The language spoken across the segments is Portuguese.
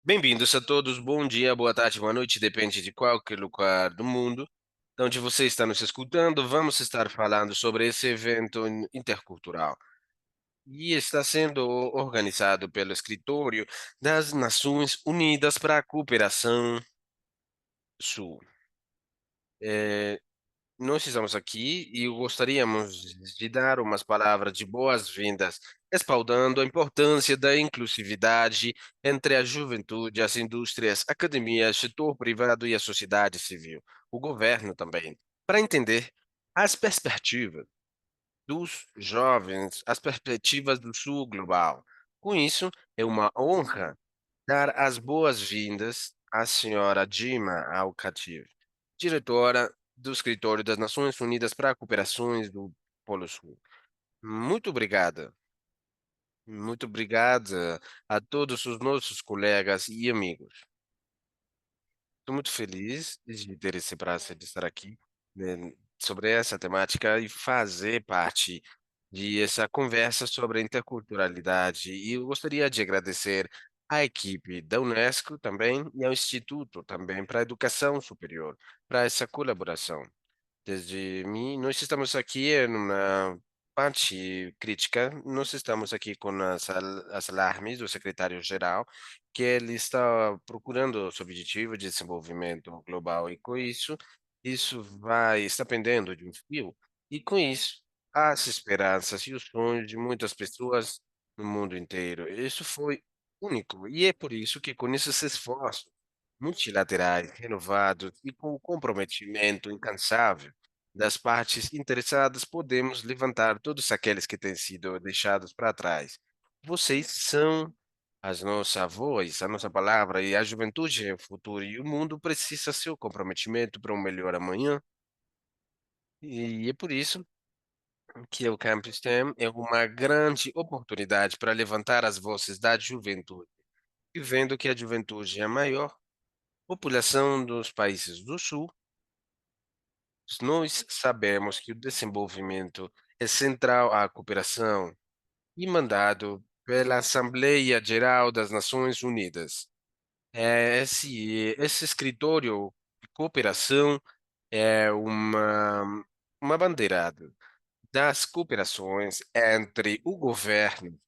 Bem-vindos a todos, bom dia, boa tarde, boa noite, depende de qualquer lugar do mundo. De onde você está nos escutando, vamos estar falando sobre esse evento intercultural. E está sendo organizado pelo Escritório das Nações Unidas para a Cooperação Sul. Eh, Nós estamos aqui e gostaríamos de dar umas palavras de boas-vindas, respaldando a importância da inclusividade entre a juventude, as indústrias, academias, setor privado e a sociedade civil, o governo também, para entender as perspectivas dos jovens, as perspectivas do Sul global. Com isso, é uma honra dar as boas-vindas à senhora Dima Al-Khatib, diretora do Escritório das Nações Unidas para Cooperações do Polo Sul. Muito obrigada, muito obrigada a todos os nossos colegas e amigos. Estou muito feliz de ter esse prazer de estar aqui, sobre essa temática e fazer parte de essa conversa sobre a interculturalidade. E eu gostaria de agradecer à equipe da Unesco também e ao Instituto também para a Educação Superior, para essa colaboração. Desde mim, nós estamos aqui numa parte crítica, nós estamos aqui com as alarmes do secretário-geral, que ele está procurando o seu objetivo de desenvolvimento global e com isso, está pendendo de um fio, e com isso, as esperanças e os sonhos de muitas pessoas no mundo inteiro. Isso foi único, e é por isso que com esses esforços multilaterais renovados e com o comprometimento incansável das partes interessadas, podemos levantar todos aqueles que têm sido deixados para trás. Vocês são as nossa voz, a nossa palavra, e a juventude é o futuro, e o mundo precisa seu comprometimento para um melhor amanhã. E é por isso que o Campus STEM é uma grande oportunidade para levantar as vozes da juventude. E vendo que a juventude é a maior população dos países do Sul, nós sabemos que o desenvolvimento é central à cooperação e mandado pela Assembleia Geral das Nações Unidas. Esse escritório de cooperação é uma bandeirada das cooperações entre o governo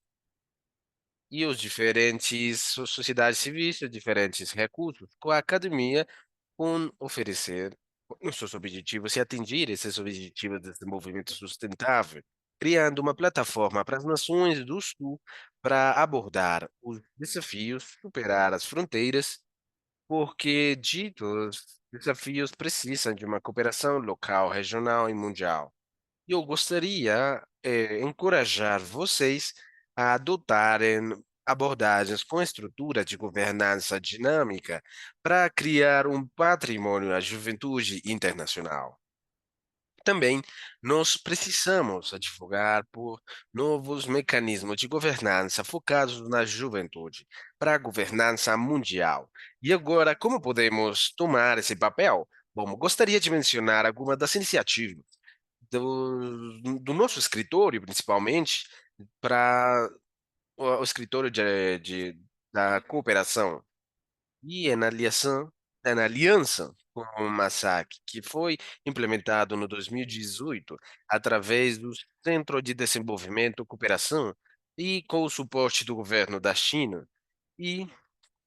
e os diferentes sociedades civis, os diferentes recursos, com a academia, com oferecer os seus objetivos e atingir esses objetivos de desenvolvimento sustentável, criando uma plataforma para as nações do Sul para abordar os desafios, superar as fronteiras, porque ditos desafios precisam de uma cooperação local, regional e mundial. Eu gostaria, encorajar vocês a adotarem abordagens com estrutura de governança dinâmica para criar um patrimônio à juventude internacional. Também nós precisamos advogar por novos mecanismos de governança focados na juventude, para a governança mundial. E agora, como podemos tomar esse papel? Bom, gostaria de mencionar algumas das iniciativas do nosso escritório, principalmente, para o escritório da cooperação, e é na aliança com o MASAC, que foi implementado no 2018 através do Centro de Desenvolvimento e Cooperação e com o suporte do governo da China. E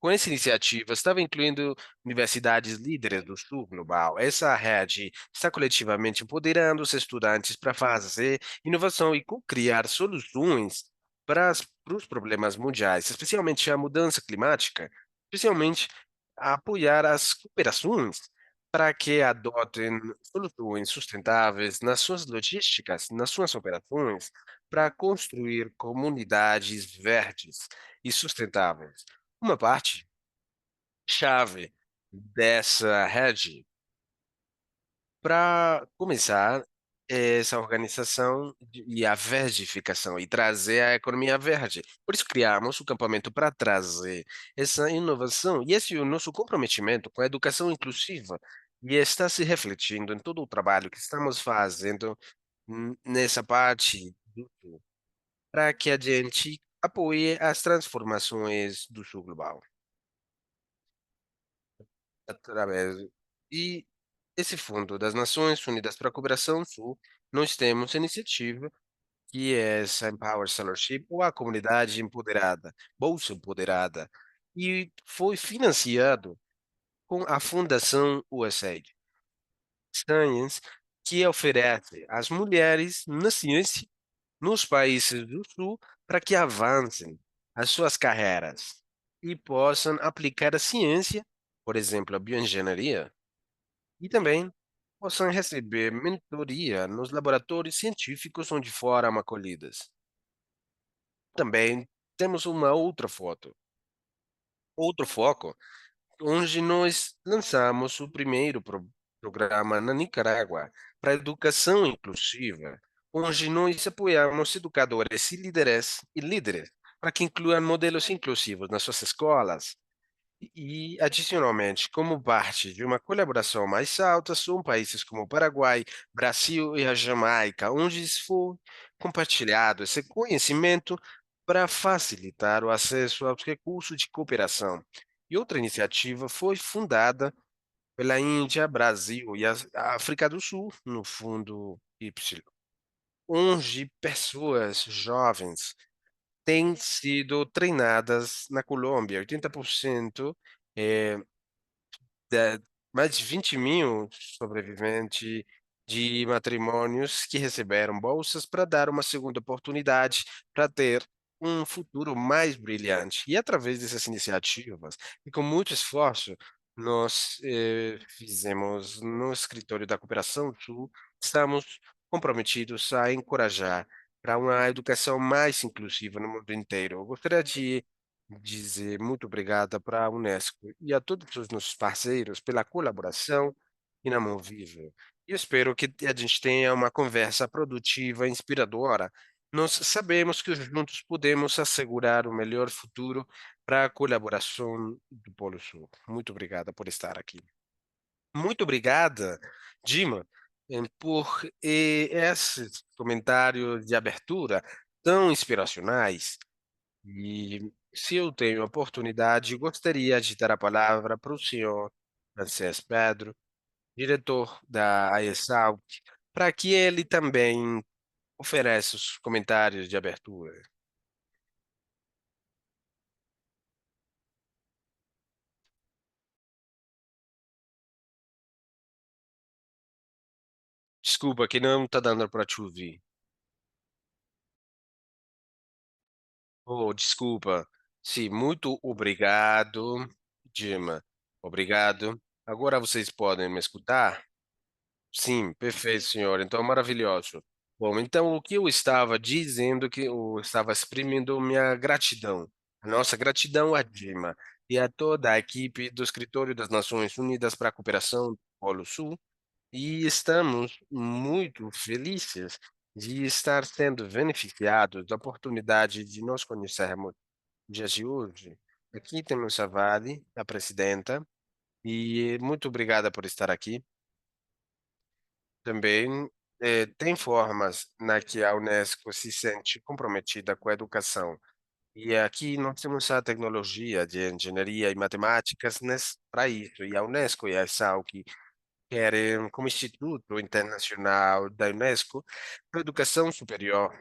com essa iniciativa, estava incluindo universidades líderes do Sul global. Essa rede está coletivamente empoderando os estudantes para fazer inovação e criar soluções para os problemas mundiais, especialmente a mudança climática, especialmente a apoiar as cooperações para que adotem soluções sustentáveis nas suas logísticas, nas suas operações, para construir comunidades verdes e sustentáveis. Uma parte chave dessa rede para começar essa organização e a verdificação e trazer a economia verde. Por isso criamos o campamento para trazer essa inovação e esse é o nosso comprometimento com a educação inclusiva e está se refletindo em todo o trabalho que estamos fazendo nessa parte para que a gente apoie as transformações do sul global. através e esse Fundo das Nações Unidas para a Cooperação Sul, nós temos a iniciativa que é essa Empower Scholarship ou a Comunidade Empoderada, Bolsa Empoderada, e foi financiado com a Fundação USAID Science, que oferece às mulheres na ciência nos países do Sul para que avancem as suas carreiras e possam aplicar a ciência, por exemplo, a bioengenharia, e também possam receber mentoria nos laboratórios científicos onde foram acolhidas. Também temos uma outra foto, outro foco, onde nós lançamos o primeiro programa na Nicarágua para educação inclusiva, onde nós apoiamos educadores e líderes para que incluam modelos inclusivos nas suas escolas. Adicionalmente, como parte de uma colaboração mais alta, são países como o Paraguai, Brasil e a Jamaica, onde foi compartilhado esse conhecimento para facilitar o acesso aos recursos de cooperação. E outra iniciativa foi fundada pela Índia, Brasil e a África do Sul, no Fundo Y, onde pessoas jovens têm sido treinadas na Colômbia, 80% da mais de 20.000 sobreviventes de matrimônios que receberam bolsas para dar uma segunda oportunidade para ter um futuro mais brilhante. E através dessas iniciativas, e com muito esforço, nós fizemos no Escritório da Cooperação Sul, estamos comprometidos a encorajar para uma educação mais inclusiva no mundo inteiro. Eu gostaria de dizer muito obrigada para a Unesco e a todos os nossos parceiros pela colaboração inamovível. E eu espero que a gente tenha uma conversa produtiva e inspiradora. Nós sabemos que juntos podemos assegurar o melhor futuro para a colaboração do Polo Sul. Muito obrigada por estar aqui. Muito obrigada, Dima, por esses comentários de abertura tão inspiracionais. E se eu tenho a oportunidade, gostaria de dar a palavra para o senhor Francesc Pedro, diretor da AESAL, para que ele também ofereça os comentários de abertura. Desculpa que não está dando para te ouvir. Oh, desculpa. Sim, muito obrigado, Dima. Obrigado. Agora vocês podem me escutar? Sim, perfeito, senhor. Então, maravilhoso. Bom, então o que eu estava dizendo que eu estava exprimindo minha gratidão, a nossa gratidão a Dima e a toda a equipe do Escritório das Nações Unidas para a Cooperação do Polo Sul, e estamos muito felizes de estar sendo beneficiados da oportunidade de nos conhecermos dias de hoje. Aqui temos a Vale, a presidenta, e muito obrigada por estar aqui. Também, tem formas na que a Unesco se sente comprometida com a educação. E aqui nós temos a tecnologia de engenharia e matemáticas para isso. E a Unesco e a SAUC querem, como Instituto Internacional da Unesco, para a Educação Superior,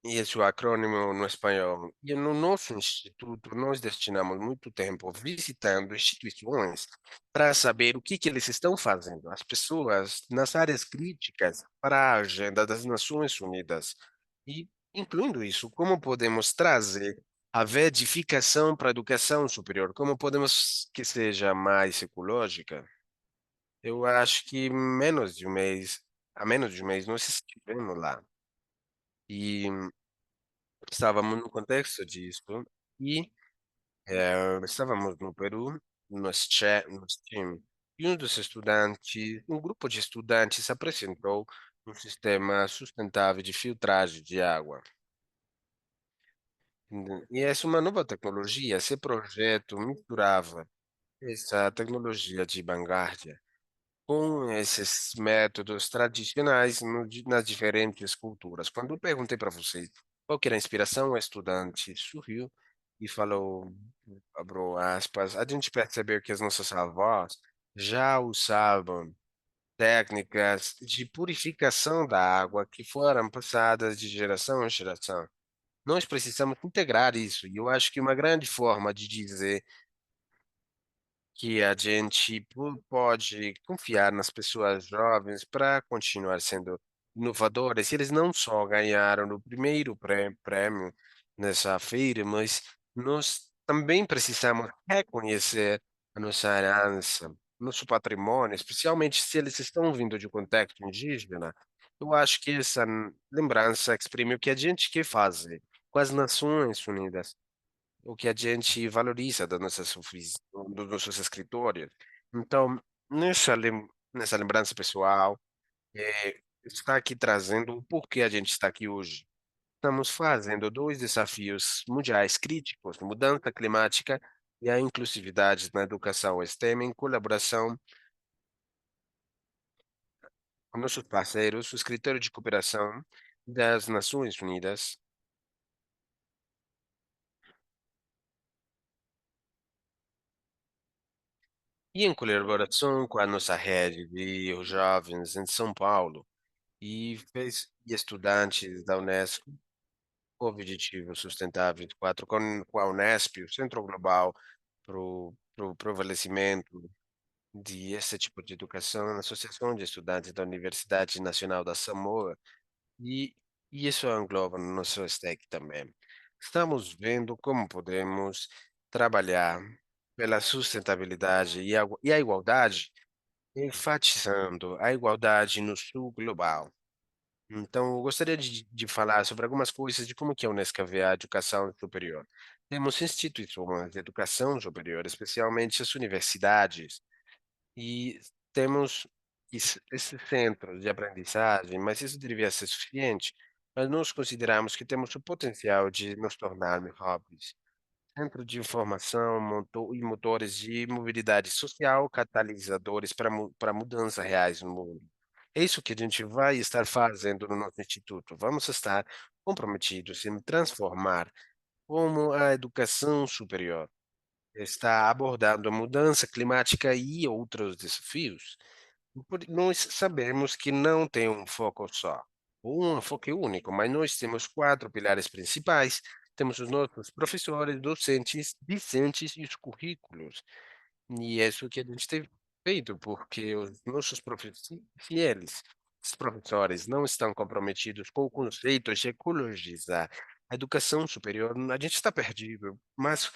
e esse é o acrônimo no espanhol. E no nosso instituto, nós destinamos muito tempo visitando instituições para saber o que que eles estão fazendo, as pessoas nas áreas críticas para a agenda das Nações Unidas. E, incluindo isso, como podemos trazer a verificação para a educação superior, como podemos que seja mais ecológica. Eu acho que menos de um mês, nós estivemos lá. E estávamos no contexto disso e, estávamos no Peru, no time, e um grupo de estudantes apresentou um sistema sustentável de filtragem de água. E essa é uma nova tecnologia, esse projeto misturava essa tecnologia de vanguarda com esses métodos tradicionais nas diferentes culturas. Quando eu perguntei para vocês qual que era a inspiração, o estudante sorriu e falou, abro aspas, a gente percebeu que as nossas avós já usavam técnicas de purificação da água que foram passadas de geração em geração. Nós precisamos integrar isso, e eu acho que uma grande forma de dizer que a gente pode confiar nas pessoas jovens para continuar sendo inovadoras. Eles não só ganharam o primeiro prêmio nessa feira, mas nós também precisamos reconhecer a nossa herança, nosso patrimônio, especialmente se eles estão vindo de um contexto indígena. Eu acho que essa lembrança exprime o que a gente quer fazer com as Nações Unidas, o que a gente valoriza das nossas dos nossos escritórios. Então, nessa lembrança pessoal, está aqui trazendo o porquê a gente está aqui hoje. Estamos fazendo 2 desafios mundiais críticos: mudança climática e a inclusividade na educação STEM, em colaboração com nossos parceiros, o Escritório de Cooperação das Nações Unidas, e em colaboração com a nossa rede de jovens em São Paulo. E estudantes da Unesco, o Objetivo Sustentável 4 com a Unesp, o Centro Global para o Prevalecimento de esse tipo de educação, na Associação de Estudantes da Universidade Nacional da Samoa, e e isso engloba no nosso stack também. Estamos vendo como podemos trabalhar pela sustentabilidade e a igualdade, enfatizando a igualdade no sul global. Então, eu gostaria de falar sobre algumas coisas de como que a Unesco vê a educação superior. Temos instituições de educação superior, especialmente as universidades, e temos esses centros de aprendizagem, mas isso deveria ser suficiente. Mas nós consideramos que temos o potencial de nos tornar hubs, centro de informação e motores de mobilidade social, catalisadores para mudanças reais no mundo. É isso que a gente vai estar fazendo no nosso instituto. Vamos estar comprometidos em transformar como a educação superior está abordando a mudança climática e outros desafios. Nós sabemos que não tem um foco só, ou um enfoque único, mas nós temos quatro pilares principais. Temos os nossos professores, docentes, discentes e os currículos. E é isso que a gente tem feito, porque os nossos se eles, os professores, não estão comprometidos com o conceito de ecologizar a educação superior, a gente está perdido. Mas,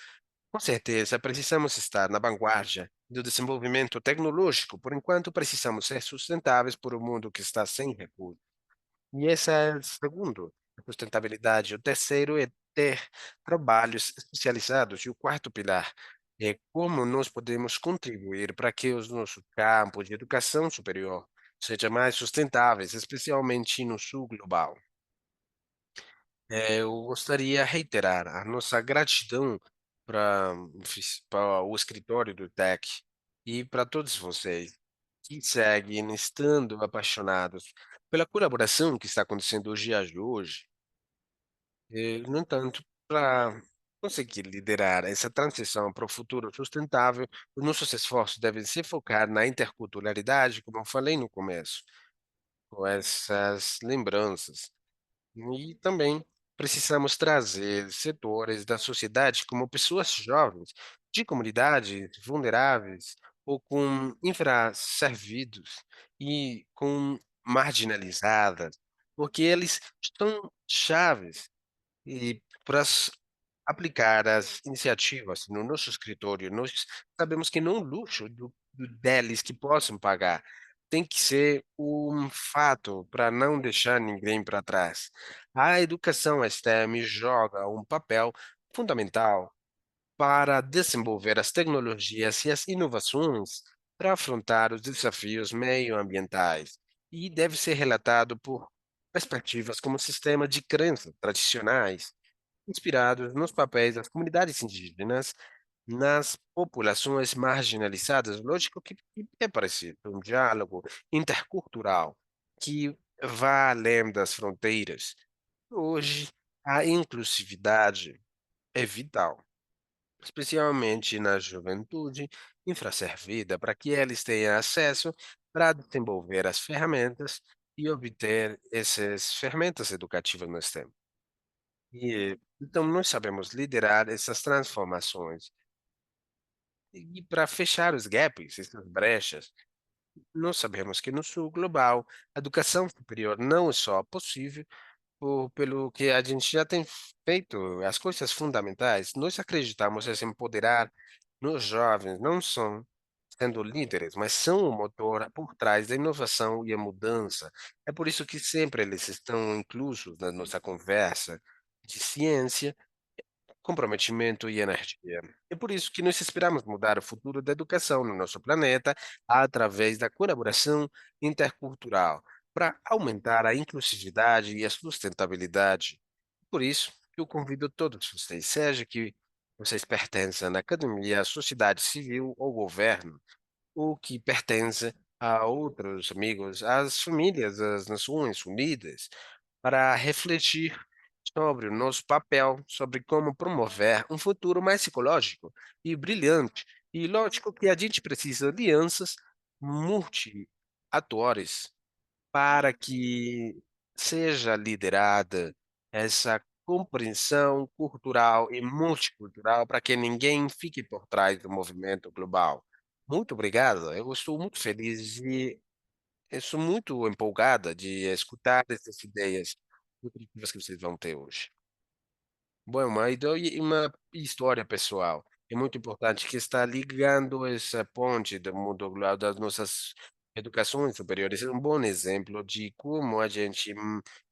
com certeza, precisamos estar na vanguarda do desenvolvimento tecnológico. Por enquanto, precisamos ser sustentáveis por um mundo que está sem recursos. E esse é o segundo, a sustentabilidade. O terceiro é ter trabalhos especializados. E o quarto pilar é como nós podemos contribuir para que os nossos campos de educação superior sejam mais sustentáveis, especialmente no sul global. Eu gostaria de reiterar a nossa gratidão para para o escritório do TEC e para todos vocês que seguem estando apaixonados pela colaboração que está acontecendo os dias de hoje. No entanto, para conseguir liderar essa transição para o futuro sustentável, os nossos esforços devem se focar na interculturalidade, como eu falei no começo, com essas lembranças. E também precisamos trazer setores da sociedade, como pessoas jovens, de comunidades vulneráveis ou com infraservidos e com marginalizadas, porque eles são chaves e para aplicar as iniciativas no nosso escritório, nós sabemos que não é um luxo deles que possam pagar, tem que ser um fato para não deixar ninguém para trás. A educação STEM joga um papel fundamental para desenvolver as tecnologias e as inovações para afrontar os desafios meioambientais e deve ser relatado por perspectivas como sistemas de crenças tradicionais inspirados nos papéis das comunidades indígenas, nas populações marginalizadas. Lógico que é parecido, um diálogo intercultural que vá além das fronteiras. Hoje, a inclusividade é vital. especialmente na juventude infraservida, para que eles tenham acesso para desenvolver as ferramentas e obter essas ferramentas educativas nós temos. E, então, nós sabemos liderar essas transformações. E para fechar os gaps, essas brechas, nós sabemos que no sul global, a educação superior não é só possível, pelo que a gente já tem feito as coisas fundamentais, nós acreditamos em empoderar nos jovens, não são sendo líderes, mas são o motor por trás da inovação e a mudança. É por isso que sempre eles estão inclusos na nossa conversa de ciência, comprometimento e energia. É por isso que nós esperamos mudar o futuro da educação no nosso planeta através da colaboração intercultural, para aumentar a inclusividade e a sustentabilidade. Por isso, eu convido todos vocês, seja que vocês pertençam à academia, à sociedade civil ou governo, ou que pertence a outros amigos, às famílias das Nações Unidas, para refletir sobre o nosso papel, sobre como promover um futuro mais ecológico e brilhante. E lógico que a gente precisa de alianças multi-atores para que seja liderada essa compreensão cultural e multicultural para que ninguém fique por trás do movimento global. Muito obrigado, eu estou muito feliz e eu sou muito empolgada de escutar essas ideias nutritivas que vocês vão ter hoje. Bom, uma história pessoal. É muito importante que está ligando essa ponte do mundo global das nossas educações superiores. É um bom exemplo de como a gente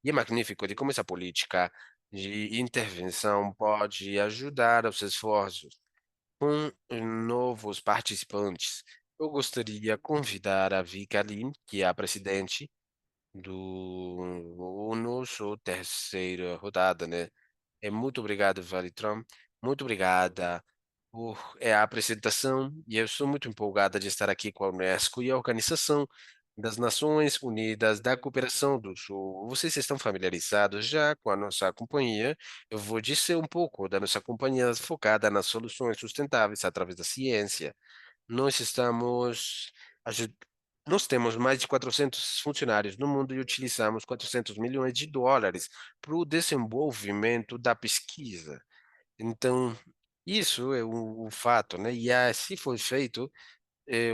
e é magnífico de como essa política de intervenção pode ajudar os esforços com novos participantes. Eu gostaria de convidar a Vika Lim, que é a presidente do nosso terceira rodada, né? Muito obrigado, Valitron. Muito obrigada por a apresentação. E eu sou muito empolgada de estar aqui com a Unesco e a Organização das Nações Unidas da Cooperação do Sul. Vocês estão familiarizados já com a nossa companhia. Eu vou dizer um pouco da nossa companhia focada nas soluções sustentáveis através da ciência. Nós estamos aju nós temos mais de 400 funcionários no mundo e utilizamos 400 milhões de dólares para o desenvolvimento da pesquisa. Então, isso é um fato, né, e assim foi feito,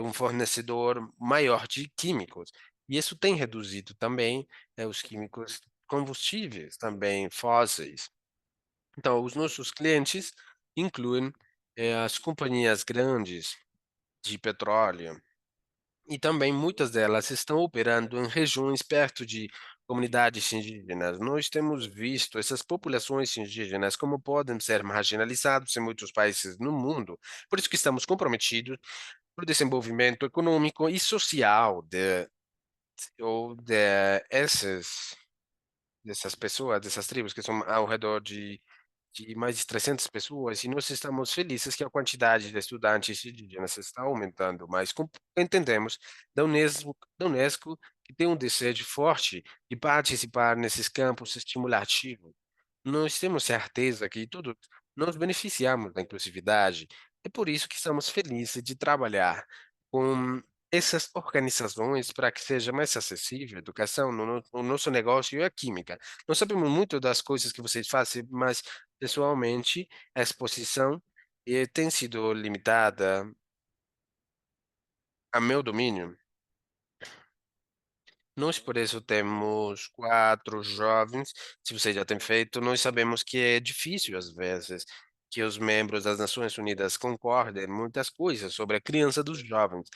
um fornecedor maior de químicos. E isso tem reduzido também, os químicos combustíveis também fósseis. Então, os nossos clientes incluem, as companhias grandes de petróleo, e também muitas delas estão operando em regiões perto de comunidades indígenas. Nós temos visto essas populações indígenas como podem ser marginalizados em muitos países no mundo. Por isso que estamos comprometidos para o desenvolvimento econômico e social de dessas pessoas, dessas tribos que são ao redor de mais de 300 pessoas, e nós estamos felizes que a quantidade de estudantes indígenas está aumentando, mas entendemos da Unesco que tem um desejo forte de participar nesses campos estimulativos. Nós temos certeza que todos nós beneficiamos da inclusividade, é por isso que estamos felizes de trabalhar com essas organizações para que seja mais acessível a educação no nosso negócio e a química. Nós sabemos muito das coisas que vocês fazem, mas pessoalmente a exposição, tem sido limitada a meu domínio. Nós, por isso, temos 4 jovens, se você já tem feito, nós sabemos que é difícil, às vezes, que os membros das Nações Unidas concordem em muitas coisas sobre a criança dos jovens,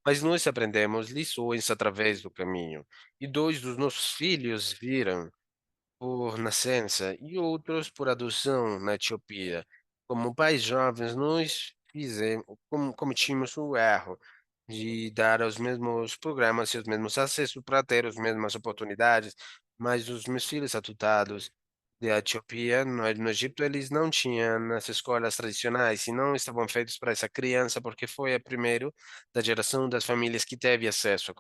mas nós aprendemos lições através do caminho. E 2 dos nossos filhos viram por nascença e outros por adoção na Etiópia. Como pais jovens, nós cometimos o erro de dar os mesmos programas e os mesmos acessos para ter as mesmas oportunidades, mas os meus filhos adotados da Etiópia, no Egito, eles não tinham as escolas tradicionais e não estavam feitos para essa criança, porque foi a primeiro da geração das famílias que teve acesso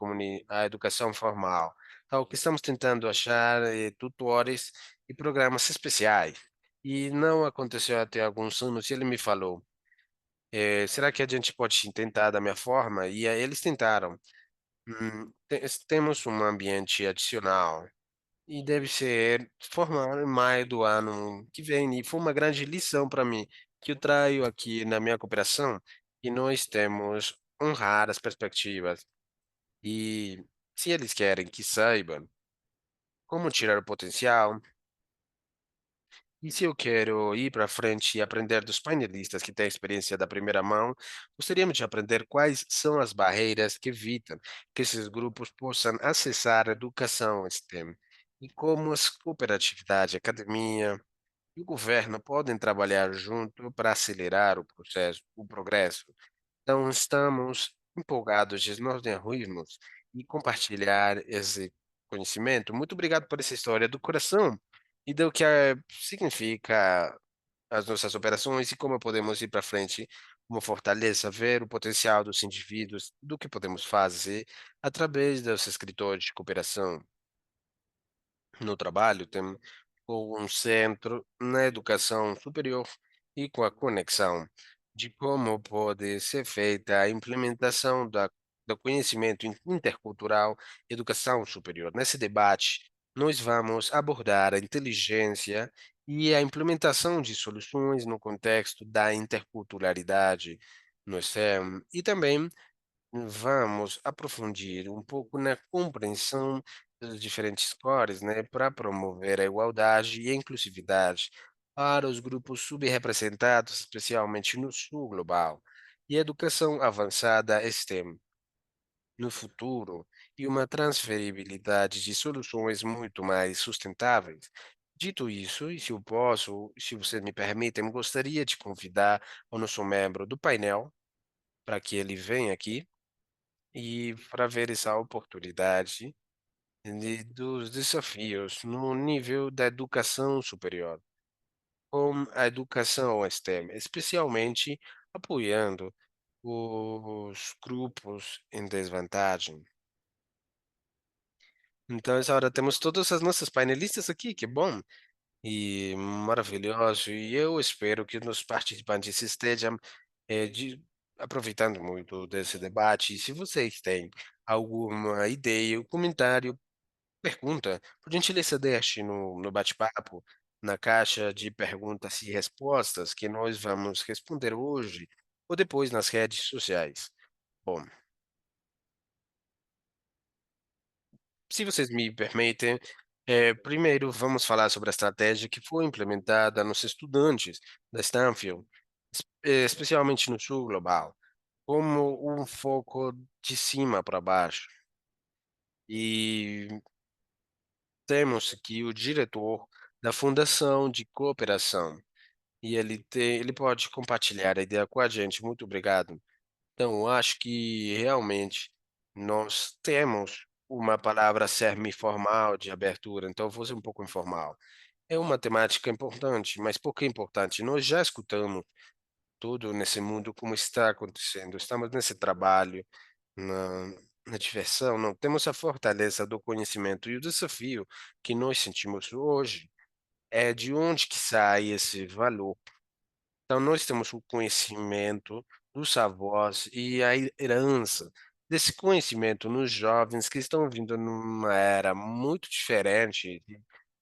à educação formal. Então, o que estamos tentando achar é tutores e programas especiais. E não aconteceu até alguns anos, e ele me falou. será que a gente pode tentar da minha forma? E aí eles tentaram. Temos um ambiente adicional e deve ser formal em maio do ano que vem, e foi uma grande lição para mim, que eu traio aqui na minha cooperação, e nós temos honrar as perspectivas. E se eles querem que saiba como tirar o potencial, e se eu quero ir para frente e aprender dos painelistas que têm experiência da primeira mão, gostaríamos de aprender quais são as barreiras que evitam que esses grupos possam acessar a educação STEM e como as cooperatividade, academia e o governo podem trabalhar junto para acelerar o progresso. Então, estamos empolgados de nós ruirmos e compartilhar esse conhecimento. Muito obrigado por essa história do coração e do que significa as nossas operações e como podemos ir para frente, como fortaleza, ver o potencial dos indivíduos, do que podemos fazer através dos escritórios de cooperação. No trabalho, tem um centro na educação superior e com a conexão de como pode ser feita a implementação do conhecimento intercultural e educação superior. Nesse debate, nós vamos abordar a inteligência e a implementação de soluções no contexto da interculturalidade no STEM e também vamos aprofundir um pouco na compreensão das diferentes cores, né, para promover a igualdade e a inclusividade para os grupos subrepresentados, especialmente no sul global, e a educação avançada STEM no futuro e uma transferibilidade de soluções muito mais sustentáveis. Dito isso, e se eu posso, se você me permitem, gostaria de convidar o nosso membro do painel para que ele venha aqui e para ver essa oportunidade dos desafios no nível da educação superior, com a educação STEM, especialmente apoiando os grupos em desvantagem. Então, essa hora temos todas as nossas painelistas aqui, que bom e maravilhoso. E eu espero que os participantes estejam aproveitando muito desse debate. E se vocês têm alguma ideia, comentário, pergunta, por gentileza deixe no bate-papo, na caixa de perguntas e respostas que nós vamos responder hoje ou depois nas redes sociais. Bom, se vocês me permitem, primeiro vamos falar sobre a estratégia que foi implementada nos estudantes da Stanfield, especialmente no sul global, como um foco de cima para baixo. E temos aqui o diretor da Fundação de Cooperação, e ele pode compartilhar a ideia com a gente. Muito obrigado. Então, eu acho que realmente nós temos uma palavra semi-formal de abertura, então eu vou ser um pouco informal. É uma temática importante, mas por que importante? Nós já escutamos tudo nesse mundo como está acontecendo. Estamos nesse trabalho, na, na diversão, não temos a fortaleza do conhecimento e o desafio que nós sentimos hoje é de onde que sai esse valor. Então, nós temos o conhecimento dos avós e a herança desse conhecimento nos jovens que estão vindo numa era muito diferente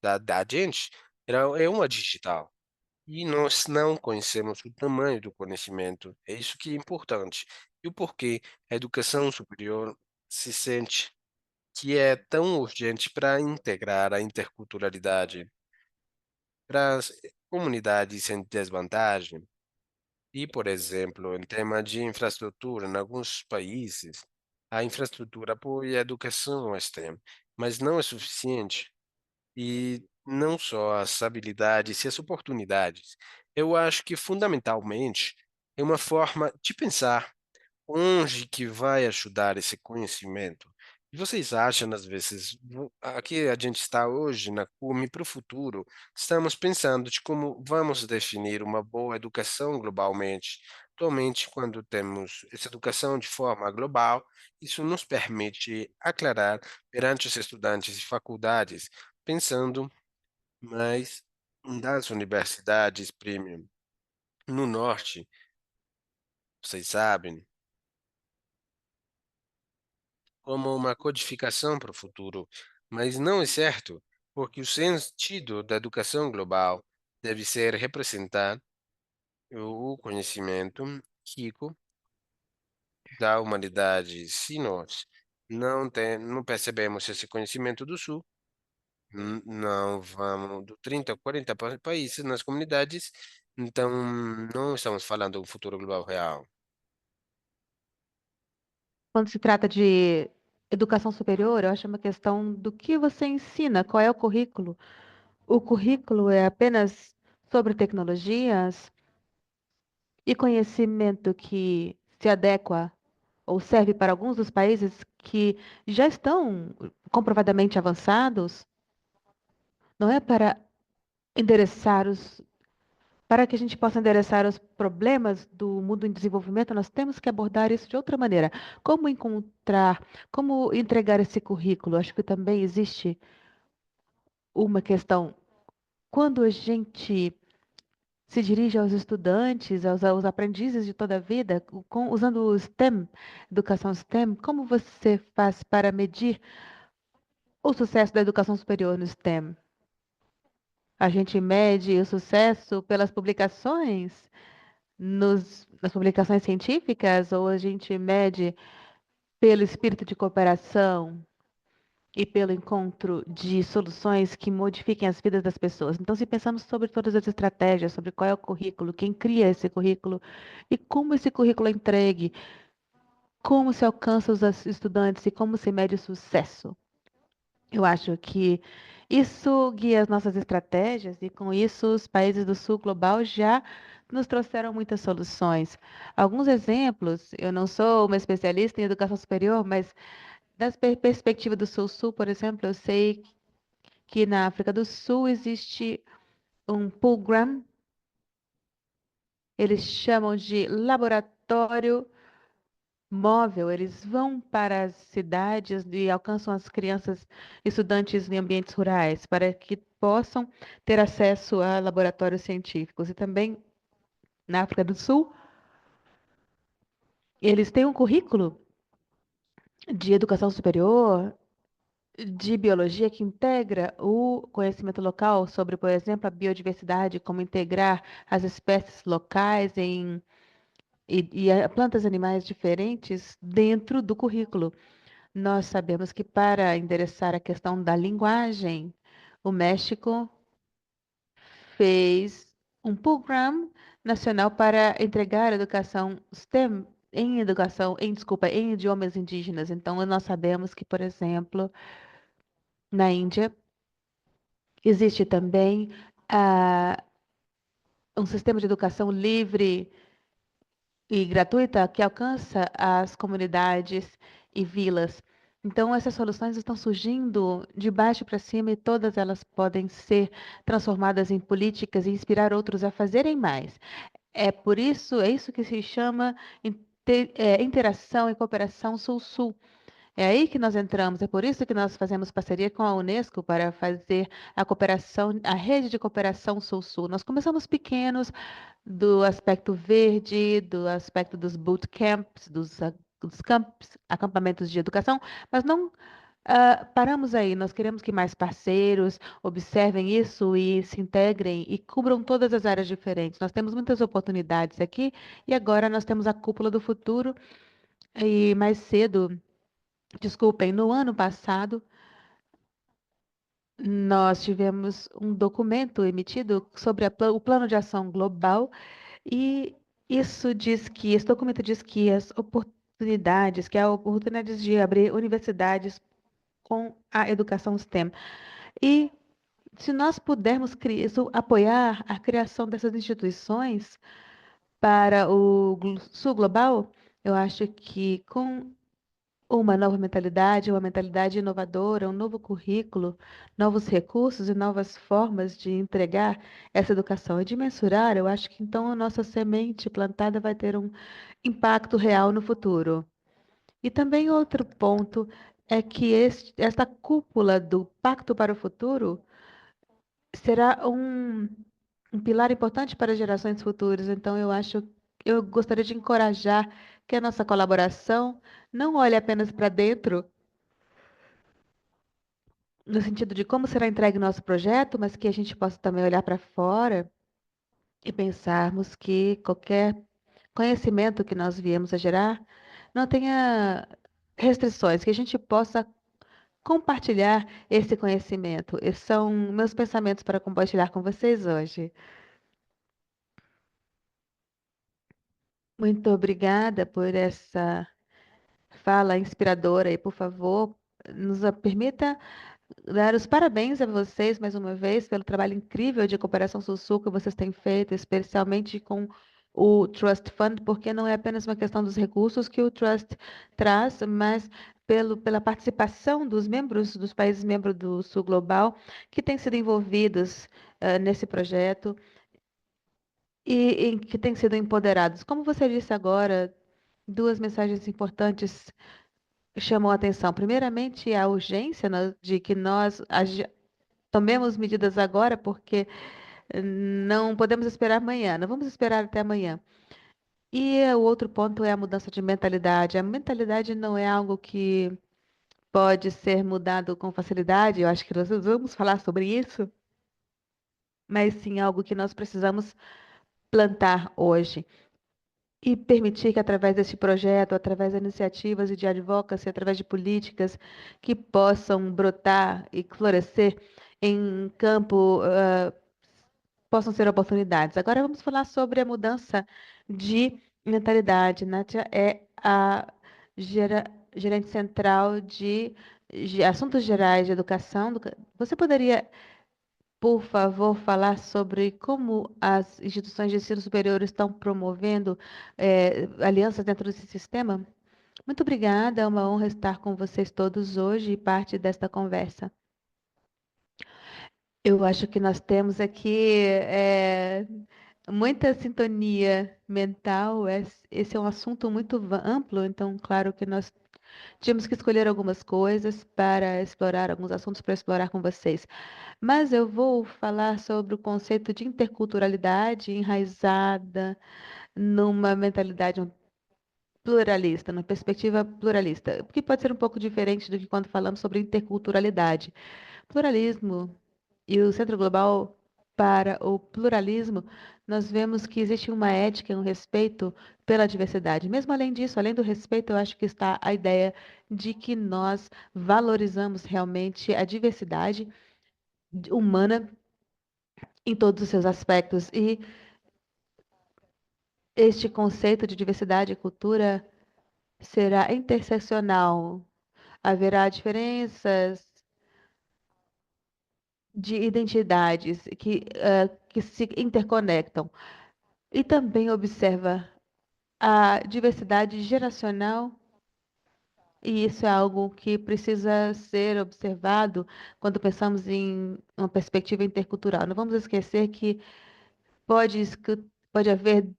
da gente, é uma digital. E nós não conhecemos o tamanho do conhecimento. É isso que é importante. E o porquê a educação superior se sente que é tão urgente para integrar a interculturalidade para as comunidades em desvantagem. E, por exemplo, em tema de infraestrutura, em alguns países, a infraestrutura apoia a educação STEM, mas não é suficiente. E não só as habilidades e as oportunidades. Eu acho que, fundamentalmente, é uma forma de pensar onde que vai ajudar esse conhecimento? E vocês acham, às vezes, aqui a gente está hoje na Cume para o futuro, estamos pensando de como vamos definir uma boa educação globalmente. Atualmente, quando temos essa educação de forma global, isso nos permite aclarar perante os estudantes e faculdades, pensando mais das universidades premium no norte vocês sabem, como uma codificação para o futuro, mas não é certo, porque o sentido da educação global deve ser representar o conhecimento rico da humanidade. Se nós não percebemos esse conhecimento do Sul, não vamos do 30 a 40 países nas comunidades, então não estamos falando de um futuro global real. Quando se trata de educação superior, eu acho uma questão do que você ensina, qual é o currículo. O currículo é apenas sobre tecnologias e conhecimento que se adequa ou serve para alguns dos países que já estão comprovadamente avançados, não é para endereçar os. Para que a gente possa endereçar os problemas do mundo em desenvolvimento, nós temos que abordar isso de outra maneira. Como encontrar, como entregar esse currículo? Acho que também existe uma questão. Quando a gente se dirige aos estudantes, aos aprendizes de toda a vida, usando o STEM, educação STEM, como você faz para medir o sucesso da educação superior no STEM? A gente mede o sucesso pelas publicações, nas publicações científicas, ou a gente mede pelo espírito de cooperação e pelo encontro de soluções que modifiquem as vidas das pessoas? Então, se pensamos sobre todas as estratégias, sobre qual é o currículo, quem cria esse currículo e como esse currículo é entregue, como se alcança os estudantes e como se mede o sucesso. Eu acho que isso guia as nossas estratégias e, com isso, os países do Sul Global já nos trouxeram muitas soluções. Alguns exemplos, eu não sou uma especialista em educação superior, mas da perspectiva do Sul-Sul, por exemplo, eu sei que na África do Sul existe um program, eles chamam de laboratório móvel, eles vão para as cidades e alcançam as crianças, estudantes em ambientes rurais, para que possam ter acesso a laboratórios científicos. E também na África do Sul, eles têm um currículo de educação superior, de biologia, que integra o conhecimento local sobre, por exemplo, a biodiversidade, como integrar as espécies locais plantas e animais diferentes dentro do currículo. Nós sabemos que para endereçar a questão da linguagem, o México fez um programa nacional para entregar educação STEM em idiomas indígenas. Então, nós sabemos que, por exemplo, na Índia existe também um sistema de educação livre e gratuita que alcança as comunidades e vilas. Então, essas soluções estão surgindo de baixo para cima e todas elas podem ser transformadas em políticas e inspirar outros a fazerem mais. É isso que se chama interação e cooperação Sul-Sul. É aí que nós entramos, é por isso que nós fazemos parceria com a Unesco para fazer a cooperação, a rede de cooperação Sul-Sul. Nós começamos pequenos, do aspecto verde, do aspecto dos bootcamps, dos acampamentos de educação, mas não paramos aí. Nós queremos que mais parceiros observem isso e se integrem e cubram todas as áreas diferentes. Nós temos muitas oportunidades aqui e agora nós temos a cúpula do futuro e mais cedo, desculpem, no ano passado, nós tivemos um documento emitido sobre o Plano de Ação Global. E esse documento diz que que há oportunidades de abrir universidades com a educação STEM. E se nós pudermos apoiar a criação dessas instituições para o Sul Global, eu acho que com uma nova mentalidade, uma mentalidade inovadora, um novo currículo, novos recursos e novas formas de entregar essa educação e de mensurar, eu acho que então a nossa semente plantada vai ter um impacto real no futuro. E também outro ponto é que esta cúpula do Pacto para o Futuro será um pilar importante para as gerações futuras. Então, eu acho eu gostaria de encorajar que a nossa colaboração não olhe apenas para dentro, no sentido de como será entregue o nosso projeto, mas que a gente possa também olhar para fora e pensarmos que qualquer conhecimento que nós viemos a gerar não tenha restrições, que a gente possa compartilhar esse conhecimento. Esses são meus pensamentos para compartilhar com vocês hoje. Muito obrigada por essa fala inspiradora e, por favor, nos permita dar os parabéns a vocês mais uma vez pelo trabalho incrível de cooperação Sul-Sul que vocês têm feito, especialmente com o Trust Fund, porque não é apenas uma questão dos recursos que o Trust traz, mas pela participação dos membros, dos países membros do Sul Global, que têm sido envolvidos nesse projeto e que têm sido empoderados. Como você disse agora, duas mensagens importantes chamam a atenção. Primeiramente, a urgência de que nós tomemos medidas agora, porque não podemos esperar amanhã, não vamos esperar até amanhã. E o outro ponto é a mudança de mentalidade. A mentalidade não é algo que pode ser mudado com facilidade, eu acho que nós vamos falar sobre isso, mas sim algo que nós precisamos plantar hoje. E permitir que, através desse projeto, através de iniciativas e de advocacy, através de políticas que possam brotar e florescer em campo, possam ser oportunidades. Agora vamos falar sobre a mudança de mentalidade. Nátia é a gera- gerente central de assuntos gerais de educação. Você poderia, por favor, falar sobre como as instituições de ensino superior estão promovendo alianças dentro desse sistema? Muito obrigada, é uma honra estar com vocês todos hoje e parte desta conversa. Eu acho que nós temos aqui muita sintonia mental. Esse é um assunto muito amplo, então, claro que nós tínhamos que escolher algumas coisas para explorar, alguns assuntos para explorar com vocês. Mas eu vou falar sobre o conceito de interculturalidade enraizada numa mentalidade pluralista, numa perspectiva pluralista, o que pode ser um pouco diferente do que quando falamos sobre interculturalidade. Pluralismo e o Centro Global para o Pluralismo, nós vemos que existe uma ética e um respeito pela diversidade. Mesmo além disso, além do respeito, eu acho que está a ideia de que nós valorizamos realmente a diversidade humana em todos os seus aspectos. E este conceito de diversidade e cultura será interseccional. Haverá diferenças de identidades que se interconectam. E também observa a diversidade geracional, e isso é algo que precisa ser observado quando pensamos em uma perspectiva intercultural. Não vamos esquecer que pode haver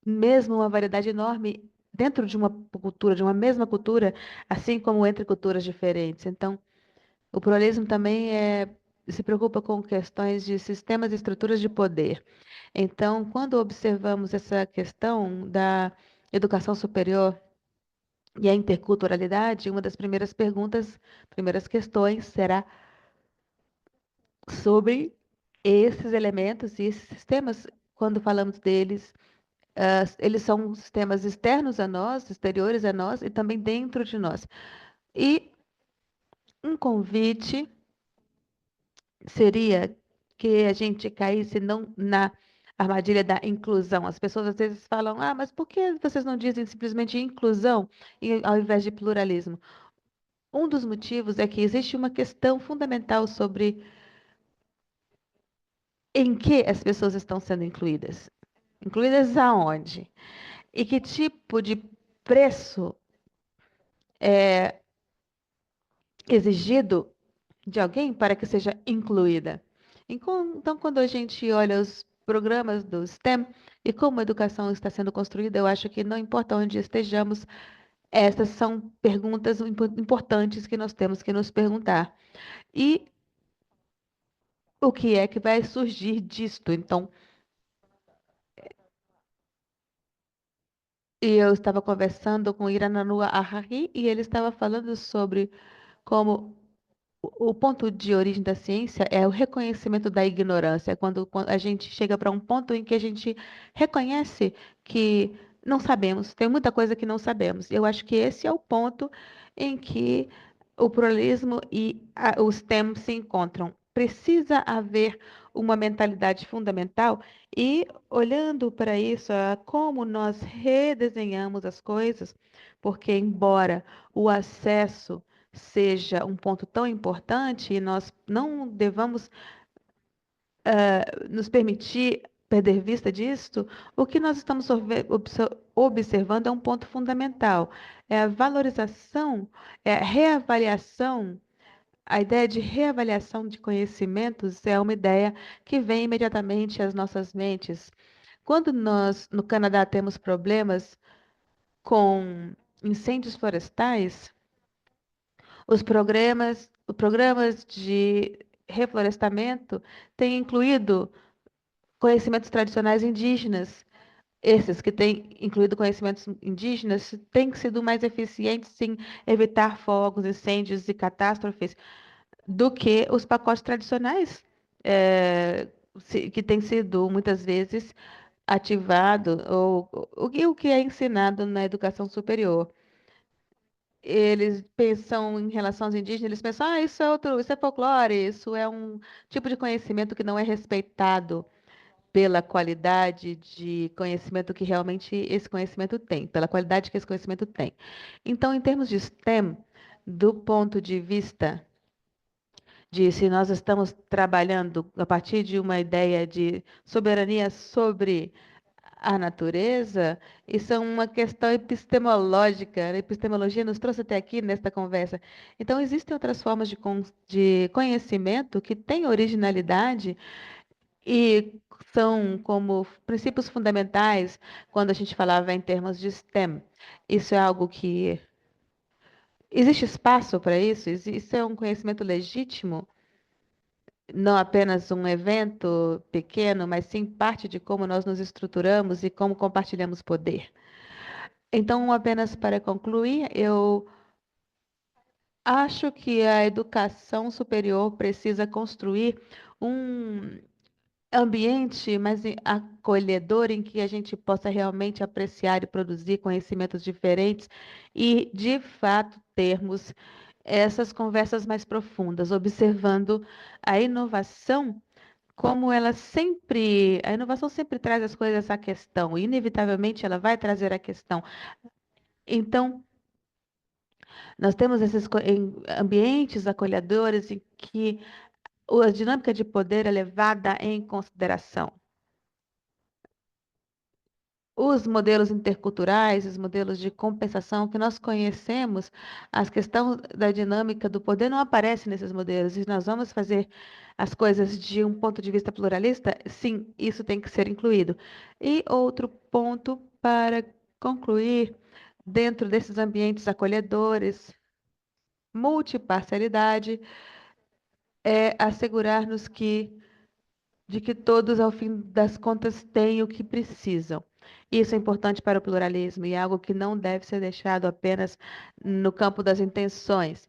mesmo uma variedade enorme dentro de uma cultura, de uma mesma cultura, assim como entre culturas diferentes. Então, o pluralismo também se preocupa com questões de sistemas e estruturas de poder. Então, quando observamos essa questão da educação superior e a interculturalidade, uma das primeiras perguntas, primeiras questões será sobre esses elementos e esses sistemas. Quando falamos deles, eles são sistemas externos a nós, exteriores a nós e também dentro de nós. E um convite seria que a gente caísse não na armadilha da inclusão. As pessoas às vezes falam: ah, mas por que vocês não dizem simplesmente inclusão ao invés de pluralismo? Um dos motivos é que existe uma questão fundamental sobre em que as pessoas estão sendo incluídas. Incluídas aonde? E que tipo de preço é exigido de alguém para que seja incluída. Então, quando a gente olha os programas do STEM e como a educação está sendo construída, eu acho que não importa onde estejamos, essas são perguntas importantes que nós temos que nos perguntar. E o que é que vai surgir disto? Então, E eu estava conversando com Irananu Ahari e ele estava falando sobre como o ponto de origem da ciência é o reconhecimento da ignorância, quando a gente chega para um ponto em que a gente reconhece que não sabemos, tem muita coisa que não sabemos. Eu acho que esse é o ponto em que o pluralismo e os temas se encontram. Precisa haver uma mentalidade fundamental e, olhando para isso, como nós redesenhamos as coisas, porque, embora o acesso seja um ponto tão importante e nós não devamos nos permitir perder vista disto, o que nós estamos observando é um ponto fundamental, é a valorização, é a reavaliação. A ideia de reavaliação de conhecimentos é uma ideia que vem imediatamente às nossas mentes. Quando nós, no Canadá, temos problemas com incêndios florestais, os programas de reflorestamento têm incluído conhecimentos tradicionais indígenas. Esses que têm incluído conhecimentos indígenas têm sido mais eficientes em evitar fogos, incêndios e catástrofes do que os pacotes tradicionais, que têm sido muitas vezes ativado ou o que é ensinado na educação superior. Eles pensam em relação aos indígenas, eles pensam, isso é outro, isso é folclore, isso é um tipo de conhecimento que não é respeitado pela qualidade de conhecimento que realmente esse conhecimento tem, pela qualidade que esse conhecimento tem. Então, em termos de STEM, do ponto de vista de se nós estamos trabalhando a partir de uma ideia de soberania sobre a natureza, isso é uma questão epistemológica. A epistemologia nos trouxe até aqui nesta conversa. Então, existem outras formas de conhecimento que têm originalidade e são como princípios fundamentais quando a gente falava em termos de STEM. Isso é algo que existe espaço para isso? Isso é um conhecimento legítimo? Não apenas um evento pequeno, mas sim parte de como nós nos estruturamos e como compartilhamos poder. Então, apenas para concluir, eu acho que a educação superior precisa construir um ambiente mais acolhedor em que a gente possa realmente apreciar e produzir conhecimentos diferentes e, de fato, termos essas conversas mais profundas, observando a inovação como a inovação sempre traz as coisas à questão, e inevitavelmente ela vai trazer a questão. Então, nós temos esses ambientes acolhedores em que a dinâmica de poder é levada em consideração. Os modelos interculturais, os modelos de compensação que nós conhecemos, as questões da dinâmica do poder não aparecem nesses modelos. E nós vamos fazer as coisas de um ponto de vista pluralista? Sim, isso tem que ser incluído. E outro ponto para concluir, dentro desses ambientes acolhedores, multiparcialidade, é assegurar-nos de que todos, ao fim das contas, têm o que precisam. Isso é importante para o pluralismo e é algo que não deve ser deixado apenas no campo das intenções,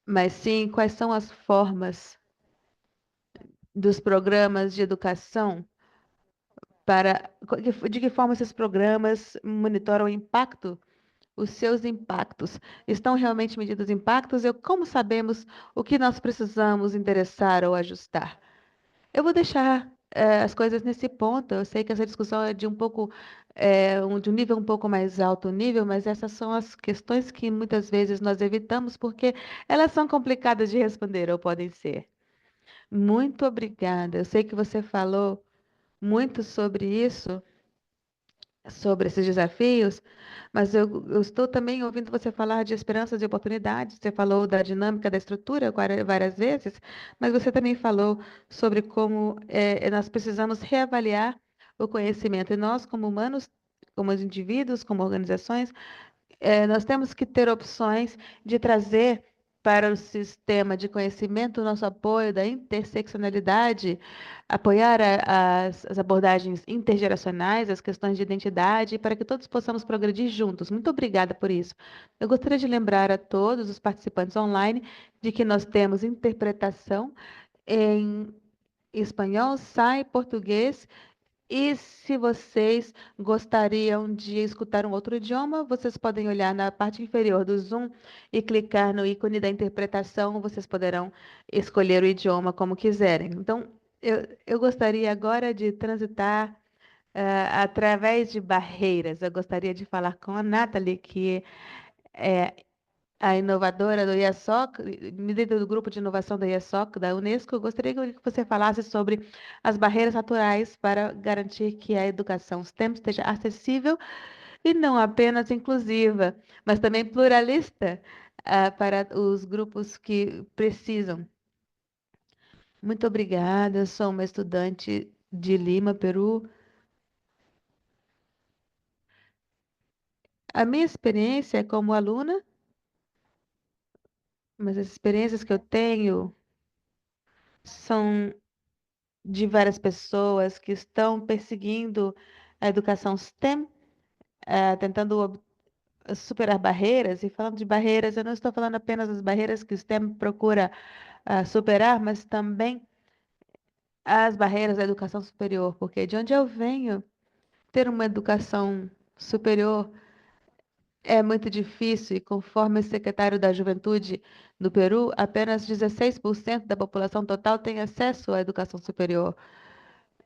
mas sim quais são as formas dos programas de educação para de que forma esses programas monitoram o impacto, os seus impactos. Estão realmente medidos os impactos? E como sabemos o que nós precisamos endereçar ou ajustar? Eu vou deixar as coisas nesse ponto. Eu sei que essa discussão é de um pouco de um nível um pouco mais alto nível, mas essas são as questões que muitas vezes nós evitamos porque elas são complicadas de responder ou podem ser. Muito obrigada. Eu sei que você falou muito sobre isso, sobre esses desafios, mas eu estou também ouvindo você falar de esperanças e oportunidades. Você falou da dinâmica da estrutura várias vezes, mas você também falou sobre como nós precisamos reavaliar o conhecimento. E nós, como humanos, como indivíduos, como organizações, nós temos que ter opções de trazer para o sistema de conhecimento, o nosso apoio da interseccionalidade, apoiar as abordagens intergeracionais, as questões de identidade, para que todos possamos progredir juntos. Muito obrigada por isso. Eu gostaria de lembrar a todos os participantes online de que nós temos interpretação em espanhol, sai, português e se vocês gostariam de escutar um outro idioma, vocês podem olhar na parte inferior do Zoom e clicar no ícone da interpretação. Vocês poderão escolher o idioma como quiserem. Então, eu gostaria agora de transitar através de barreiras. Eu gostaria de falar com a Nathalie, que é a inovadora do IASOC, líder do grupo de inovação da IASOC, da Unesco. Eu gostaria que você falasse sobre as barreiras naturais para garantir que a educação STEM esteja acessível e não apenas inclusiva, mas também pluralista, para os grupos que precisam. Muito obrigada. Eu sou uma estudante de Lima, Peru. A minha experiência como aluna, mas as experiências que eu tenho são de várias pessoas que estão perseguindo a educação STEM, tentando superar barreiras. E falando de barreiras, eu não estou falando apenas das barreiras que o STEM procura superar, mas também as barreiras da educação superior, porque de onde eu venho, ter uma educação superior é muito difícil e, conforme o secretário da Juventude do Peru, apenas 16% da população total tem acesso à educação superior.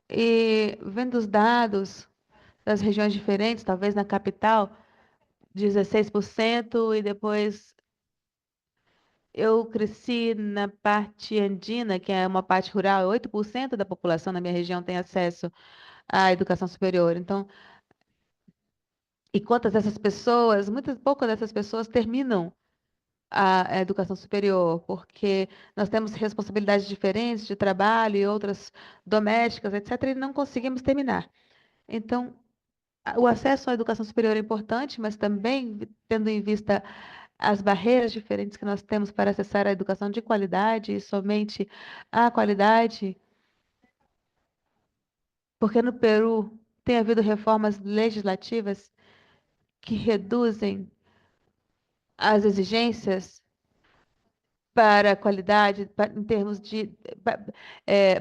E vendo os dados das regiões diferentes, talvez na capital, 16%, e depois eu cresci na parte andina, que é uma parte rural, 8% da população na minha região tem acesso à educação superior. Então, e quantas dessas pessoas, muitas poucas dessas pessoas terminam a educação superior, porque nós temos responsabilidades diferentes de trabalho e outras domésticas, etc., e não conseguimos terminar. Então, o acesso à educação superior é importante, mas também tendo em vista as barreiras diferentes que nós temos para acessar a educação de qualidade e somente a qualidade, porque no Peru tem havido reformas legislativas que reduzem as exigências para a qualidade, em termos de,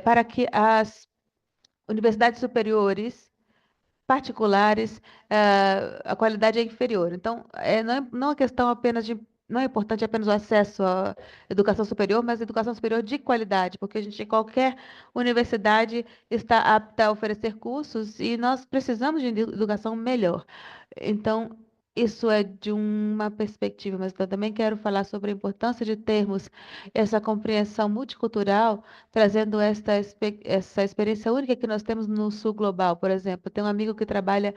para que as universidades superiores particulares, a qualidade é inferior. Então, não é questão apenas de. Não é importante apenas o acesso à educação superior, mas a educação superior de qualidade, porque a gente, qualquer universidade está apta a oferecer cursos e nós precisamos de educação melhor. Então, isso é de uma perspectiva, mas eu também quero falar sobre a importância de termos essa compreensão multicultural, trazendo essa experiência única que nós temos no sul global. Por exemplo, tem um amigo que trabalha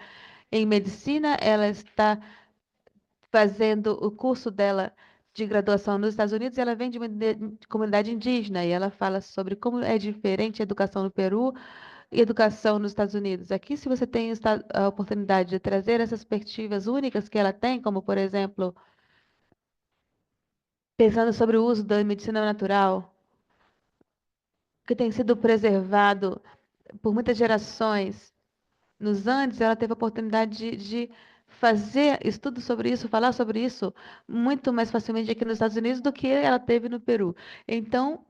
em medicina, ela está fazendo o curso dela de graduação nos Estados Unidos, e ela vem de uma comunidade indígena, e ela fala sobre como é diferente a educação no Peru e a educação nos Estados Unidos. Aqui, se você tem a oportunidade de trazer essas perspectivas únicas que ela tem, como, por exemplo, pensando sobre o uso da medicina natural, que tem sido preservado por muitas gerações nos Andes, ela teve a oportunidade de fazer estudos sobre isso, falar sobre isso muito mais facilmente aqui nos Estados Unidos do que ela teve no Peru. Então,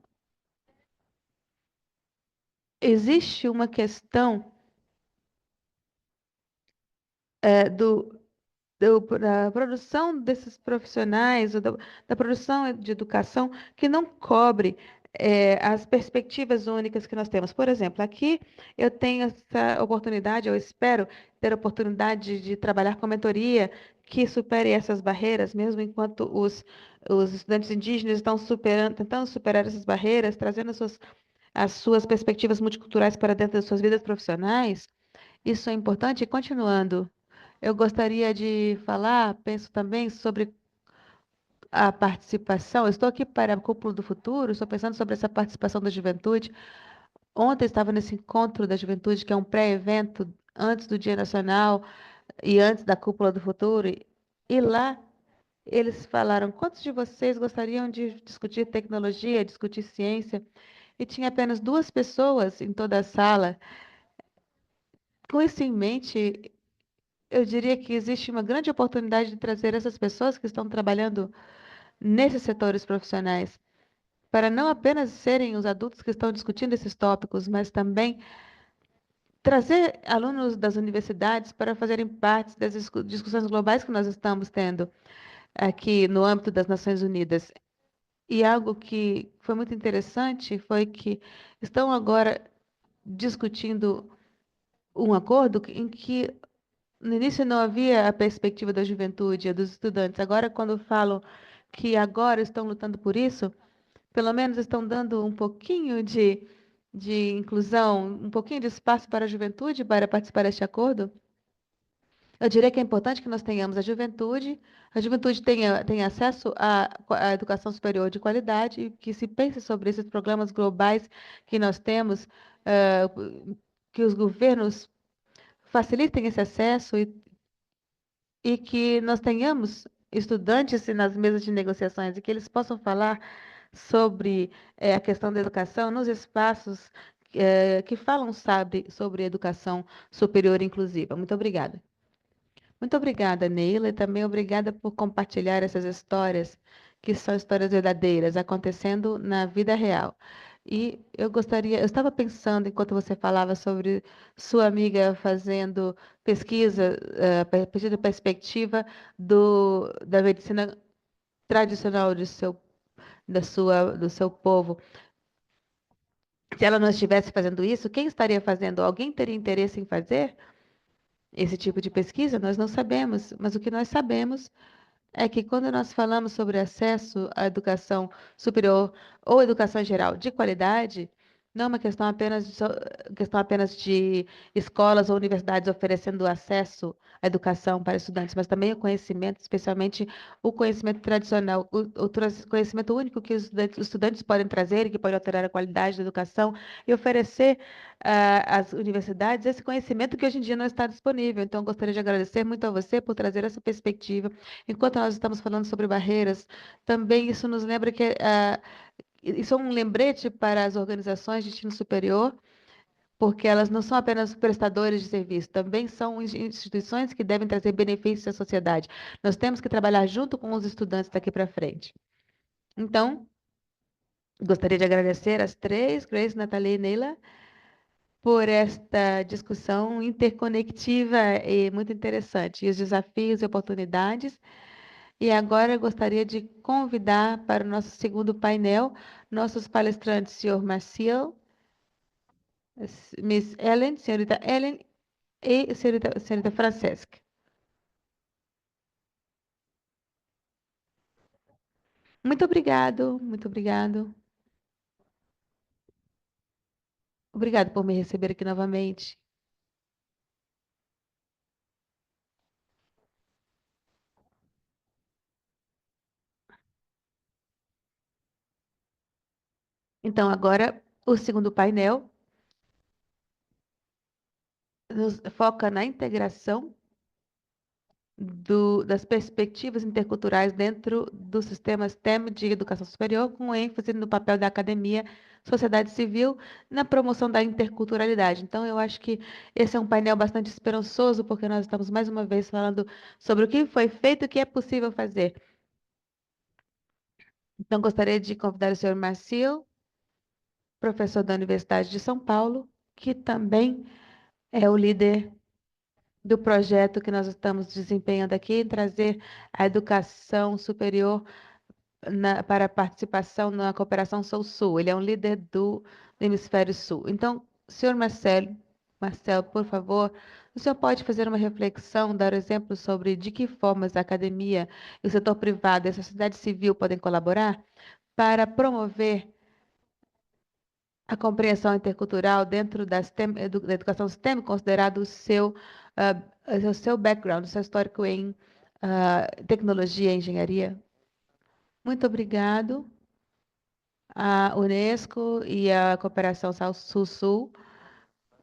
existe uma questão do da produção desses profissionais, ou da produção de educação, que não cobre as perspectivas únicas que nós temos. Por exemplo, aqui eu tenho essa oportunidade, eu espero ter a oportunidade de trabalhar com mentoria que supere essas barreiras, mesmo enquanto os estudantes indígenas estão tentando superar essas barreiras, trazendo as suas perspectivas multiculturais para dentro das suas vidas profissionais. Isso é importante. E continuando, eu gostaria de falar, penso também sobre a participação. Eu estou aqui para a Cúpula do Futuro, estou pensando sobre essa participação da juventude. Ontem estava nesse encontro da juventude, que é um pré-evento antes do Dia Nacional e antes da Cúpula do Futuro, e lá eles falaram: quantos de vocês gostariam de discutir tecnologia, discutir ciência? E tinha apenas duas pessoas em toda a sala. Com isso em mente, eu diria que existe uma grande oportunidade de trazer essas pessoas que estão trabalhando nesses setores profissionais, para não apenas serem os adultos que estão discutindo esses tópicos, mas também trazer alunos das universidades para fazerem parte das discussões globais que nós estamos tendo aqui no âmbito das Nações Unidas. E algo que foi muito interessante foi que estão agora discutindo um acordo em que no início não havia a perspectiva da juventude, dos estudantes. Agora, quando falam que agora estão lutando por isso, pelo menos estão dando um pouquinho de inclusão, um pouquinho de espaço para a juventude para participar deste acordo. Eu diria que é importante que nós tenhamos a juventude tenha acesso à educação superior de qualidade, e que se pense sobre esses programas globais que nós temos, eh, que os governos facilitem esse acesso e que nós tenhamos estudantes nas mesas de negociações e que eles possam falar sobre a questão da educação nos espaços que falam, sabe, sobre educação superior inclusiva. Muito obrigada. Muito obrigada, Neila, e também obrigada por compartilhar essas histórias, que são histórias verdadeiras, acontecendo na vida real. E eu estava pensando, enquanto você falava sobre sua amiga fazendo pesquisa, pedindo perspectiva da medicina tradicional do seu povo. Se ela não estivesse fazendo isso, quem estaria fazendo? Alguém teria interesse em fazer esse tipo de pesquisa? Nós não sabemos, mas o que nós sabemos é que quando nós falamos sobre acesso à educação superior ou educação geral de qualidade, não é uma questão apenas de escolas ou universidades oferecendo acesso à educação para estudantes, mas também o conhecimento, especialmente o conhecimento tradicional, conhecimento único que os estudantes podem trazer e que pode alterar a qualidade da educação e oferecer às universidades esse conhecimento que hoje em dia não está disponível. Então, gostaria de agradecer muito a você por trazer essa perspectiva. Enquanto nós estamos falando sobre barreiras, também isso nos lembra que isso é um lembrete para as organizações de ensino superior, porque elas não são apenas prestadores de serviço, também são instituições que devem trazer benefícios à sociedade. Nós temos que trabalhar junto com os estudantes daqui para frente. Então, gostaria de agradecer às três, Grace, Nathalie e Neila, por esta discussão interconectiva e muito interessante, e os desafios e oportunidades. E agora eu gostaria de convidar para o nosso segundo painel nossos palestrantes, senhor Maciel, Miss Ellen, senhorita Ellen e senhorita Francesca. Muito obrigado, muito obrigado. Obrigado por me receber aqui novamente. Então, agora, o segundo painel nos foca na integração das perspectivas interculturais dentro do sistema STEM de educação superior, com ênfase no papel da academia, sociedade civil, na promoção da interculturalidade. Então, eu acho que esse é um painel bastante esperançoso, porque nós estamos mais uma vez falando sobre o que foi feito e o que é possível fazer. Então, gostaria de convidar o senhor Marcio, professor da Universidade de São Paulo, que também é o líder do projeto que nós estamos desempenhando aqui, em trazer a educação superior para a participação na cooperação Sul-Sul. Ele é um líder do Hemisfério Sul. Então, senhor Marcelo, por favor, o senhor pode fazer uma reflexão, dar exemplos sobre de que formas a academia, o setor privado e a sociedade civil podem colaborar para promover a compreensão intercultural dentro da educação STEM, considerado ah, o seu background, o seu histórico em tecnologia e engenharia? Muito obrigado. A Unesco e a Cooperação Sul-Sul.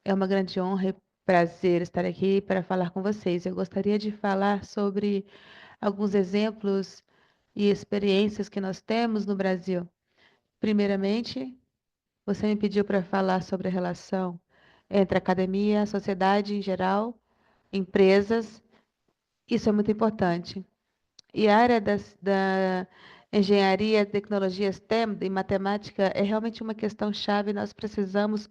É uma grande honra e prazer estar aqui para falar com vocês. Eu gostaria de falar sobre alguns exemplos e experiências que nós temos no Brasil. Primeiramente, você me pediu para falar sobre a relação entre a academia, a sociedade em geral, empresas. Isso é muito importante. E a área da engenharia, tecnologia STEM e matemática é realmente uma questão chave. Nós precisamos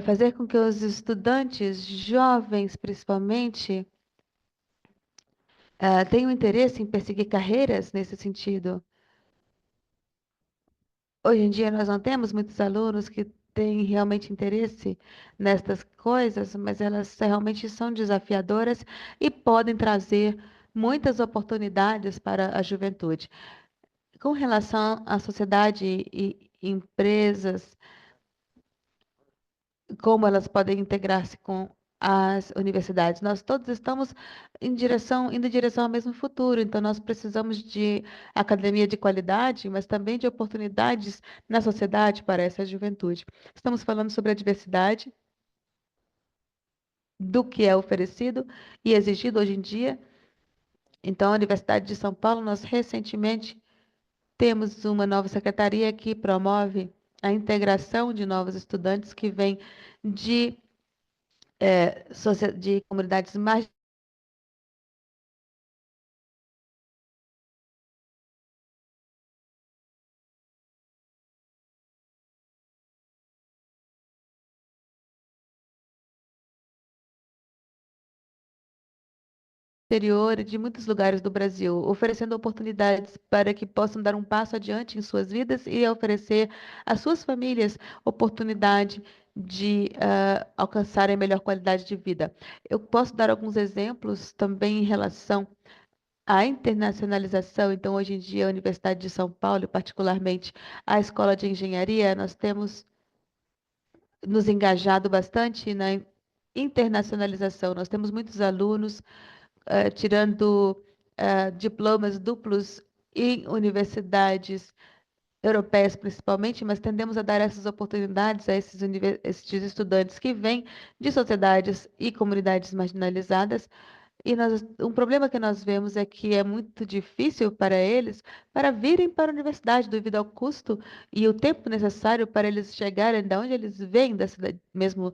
fazer com que os estudantes, jovens principalmente, tenham interesse em perseguir carreiras nesse sentido. Hoje em dia, nós não temos muitos alunos que têm realmente interesse nestas coisas, mas elas realmente são desafiadoras e podem trazer muitas oportunidades para a juventude. Com relação à sociedade e empresas, como elas podem integrar-se com as universidades. Nós todos estamos indo em direção ao mesmo futuro, então nós precisamos de academia de qualidade, mas também de oportunidades na sociedade para essa juventude. Estamos falando sobre a diversidade do que é oferecido e exigido hoje em dia. Então, a Universidade de São Paulo, nós recentemente temos uma nova secretaria que promove a integração de novos estudantes que vêm de, de comunidades mais interior e de muitos lugares do Brasil, oferecendo oportunidades para que possam dar um passo adiante em suas vidas e oferecer às suas famílias oportunidade de alcançarem melhor qualidade de vida. Eu posso dar alguns exemplos também em relação à internacionalização. Então, hoje em dia, a Universidade de São Paulo, e particularmente a Escola de Engenharia, nós temos nos engajado bastante na internacionalização. Nós temos muitos alunos tirando diplomas duplos em universidades europeias principalmente, mas tendemos a dar essas oportunidades a esses estudantes que vêm de sociedades e comunidades marginalizadas um problema que nós vemos é que é muito difícil para eles para virem para a universidade devido ao custo e o tempo necessário para eles chegarem da onde eles vêm, da cidade, mesmo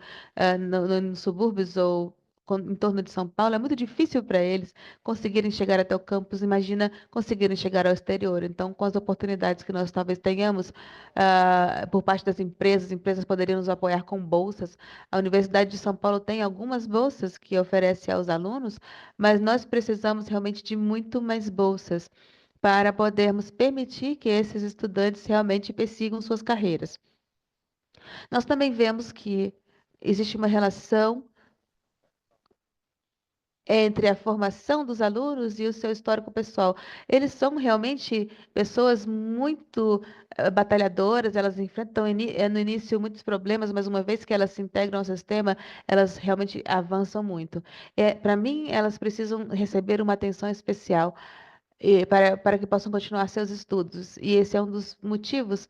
nos subúrbios ou em torno de São Paulo, é muito difícil para eles conseguirem chegar até o campus. Imagina conseguirem chegar ao exterior. Então, com as oportunidades que nós talvez tenhamos por parte das empresas, as empresas poderiam nos apoiar com bolsas. A Universidade de São Paulo tem algumas bolsas que oferece aos alunos, mas nós precisamos realmente de muito mais bolsas para podermos permitir que esses estudantes realmente persigam suas carreiras. Nós também vemos que existe uma relação entre a formação dos alunos e o seu histórico pessoal. Eles são realmente pessoas muito batalhadoras, elas enfrentam no início muitos problemas, mas uma vez que elas se integram ao sistema, elas realmente avançam muito. Para mim, elas precisam receber uma atenção especial para que possam continuar seus estudos. E esse é um dos motivos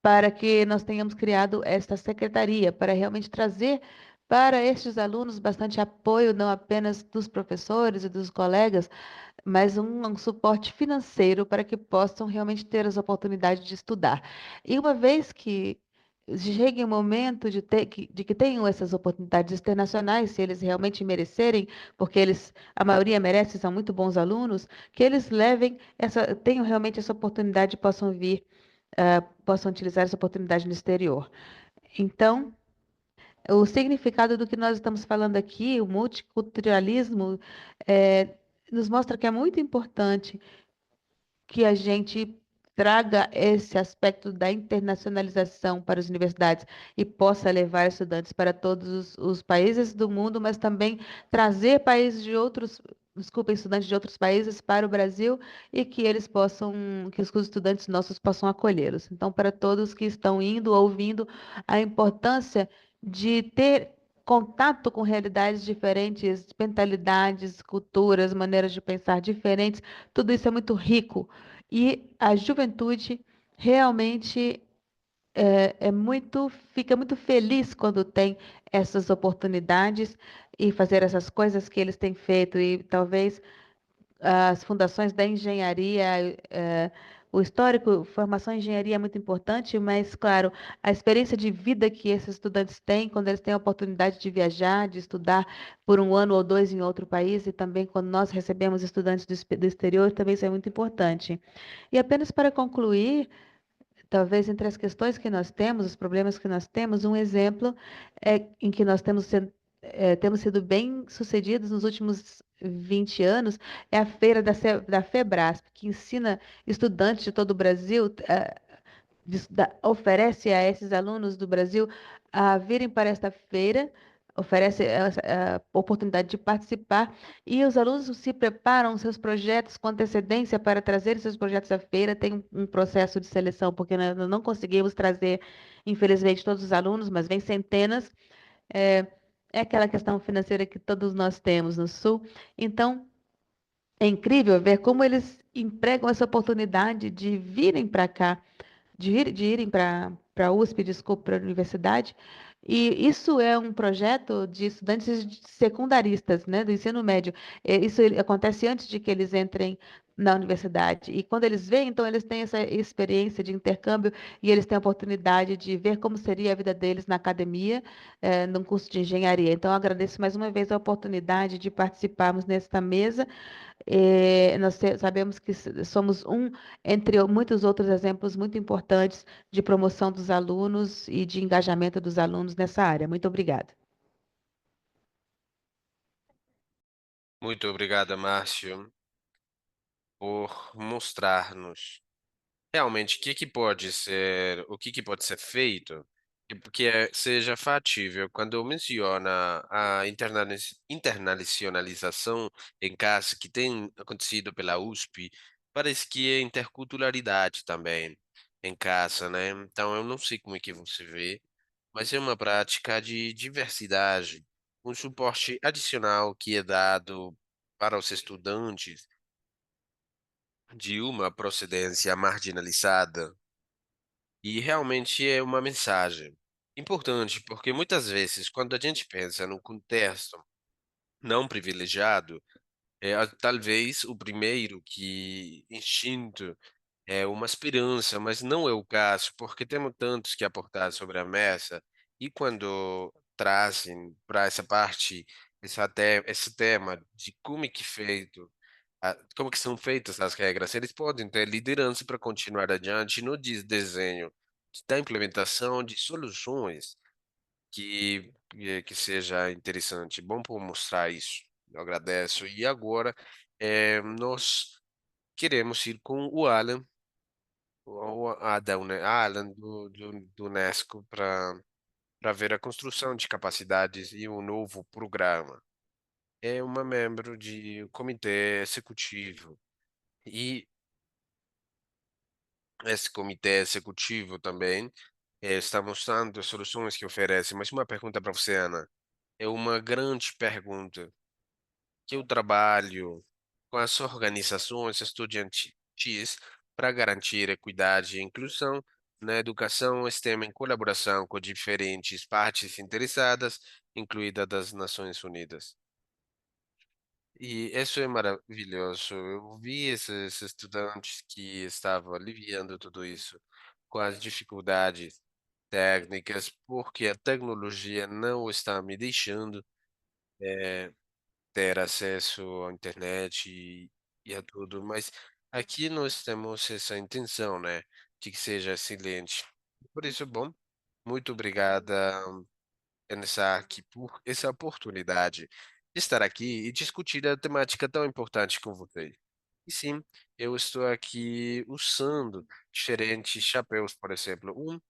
para que nós tenhamos criado esta secretaria, para realmente trazer para estes alunos bastante apoio, não apenas dos professores e dos colegas, mas um suporte financeiro para que possam realmente ter as oportunidades de estudar. E uma vez que chegue o momento de que tenham essas oportunidades internacionais, se eles realmente merecerem, porque a maioria merece, são muito bons alunos, que eles tenham realmente essa oportunidade e possam vir, possam utilizar essa oportunidade no exterior. Então, o significado do que nós estamos falando aqui, o multiculturalismo, eh, nos mostra que é muito importante que a gente traga esse aspecto da internacionalização para as universidades e possa levar estudantes para todos os países do mundo, mas também trazer estudantes de outros países para o Brasil e que que os estudantes nossos possam acolhê-los. Então, para todos que estão indo, ouvindo, a importância de ter contato com realidades diferentes, mentalidades, culturas, maneiras de pensar diferentes, tudo isso é muito rico e a juventude realmente fica muito feliz quando tem essas oportunidades e fazer essas coisas que eles têm feito. E talvez as fundações da engenharia, o histórico, formação em engenharia é muito importante, mas, claro, a experiência de vida que esses estudantes têm, quando eles têm a oportunidade de viajar, de estudar por um ano ou dois em outro país, e também quando nós recebemos estudantes do exterior, também isso é muito importante. E apenas para concluir, talvez entre as questões que nós temos, os problemas que nós temos, um exemplo é em que nós temos sido bem sucedidos nos últimos 20 anos é a feira da FEBRASP, que ensina estudantes de todo o Brasil, oferece a esses alunos do Brasil a virem para esta feira, oferece a oportunidade de participar, e os alunos se preparam seus projetos com antecedência para trazer seus projetos à feira. Tem um processo de seleção, porque nós não conseguimos trazer, infelizmente, todos os alunos, mas vem centenas. É, é aquela questão financeira que todos nós temos no Sul. Então, é incrível ver como eles empregam essa oportunidade de virem para cá, de irem para a USP, desculpa, para a universidade. E isso é um projeto de estudantes secundaristas, né, do ensino médio. Acontece antes de que eles entrem na universidade. E quando eles vêm, então, eles têm essa experiência de intercâmbio e eles têm a oportunidade de ver como seria a vida deles na academia, num curso de engenharia. Então, eu agradeço mais uma vez a oportunidade de participarmos nesta mesa. Nós sabemos que somos um entre muitos outros exemplos muito importantes de promoção dos alunos e de engajamento dos alunos nessa área. Muito obrigada. Muito obrigada, Márcio, por mostrar-nos realmente o que pode ser feito seja fatível. Quando menciona a internacionalização em casa que tem acontecido pela USP, parece que é interculturalidade também em casa, né? Então eu não sei como é que você vê, mas é uma prática de diversidade, um suporte adicional que é dado para os estudantes de uma procedência marginalizada. E realmente é uma mensagem importante, porque muitas vezes, quando a gente pensa num contexto não privilegiado, talvez o primeiro que instinto é uma esperança, mas não é o caso, porque temos tantos que aportar sobre a mesa, e quando trazem para essa parte esse tema de como é que feito como que são feitas as regras, eles podem ter liderança para continuar adiante no desenho da implementação de soluções que seja interessante. Bom por mostrar isso. Eu agradeço. E agora, nós queremos ir com o Alan, Alan do UNESCO, para ver a construção de capacidades e um novo programa. É uma membro de comitê executivo. E esse comitê executivo também está mostrando as soluções que oferece. Mas uma pergunta para você, Ana. É uma grande pergunta que eu trabalho com as organizações estudantis para garantir equidade e inclusão na educação, STEM em colaboração com diferentes partes interessadas, incluída das Nações Unidas. E isso é maravilhoso. Eu vi esses estudantes que estavam aliviando tudo isso com as dificuldades técnicas, porque a tecnologia não está me deixando ter acesso à internet e a tudo, mas aqui nós temos essa intenção, né, de que seja excelente. Por isso, bom, muito obrigada, aqui por essa oportunidade de estar aqui e discutir a temática tão importante com vocês. E sim, eu estou aqui usando diferentes chapéus, por exemplo,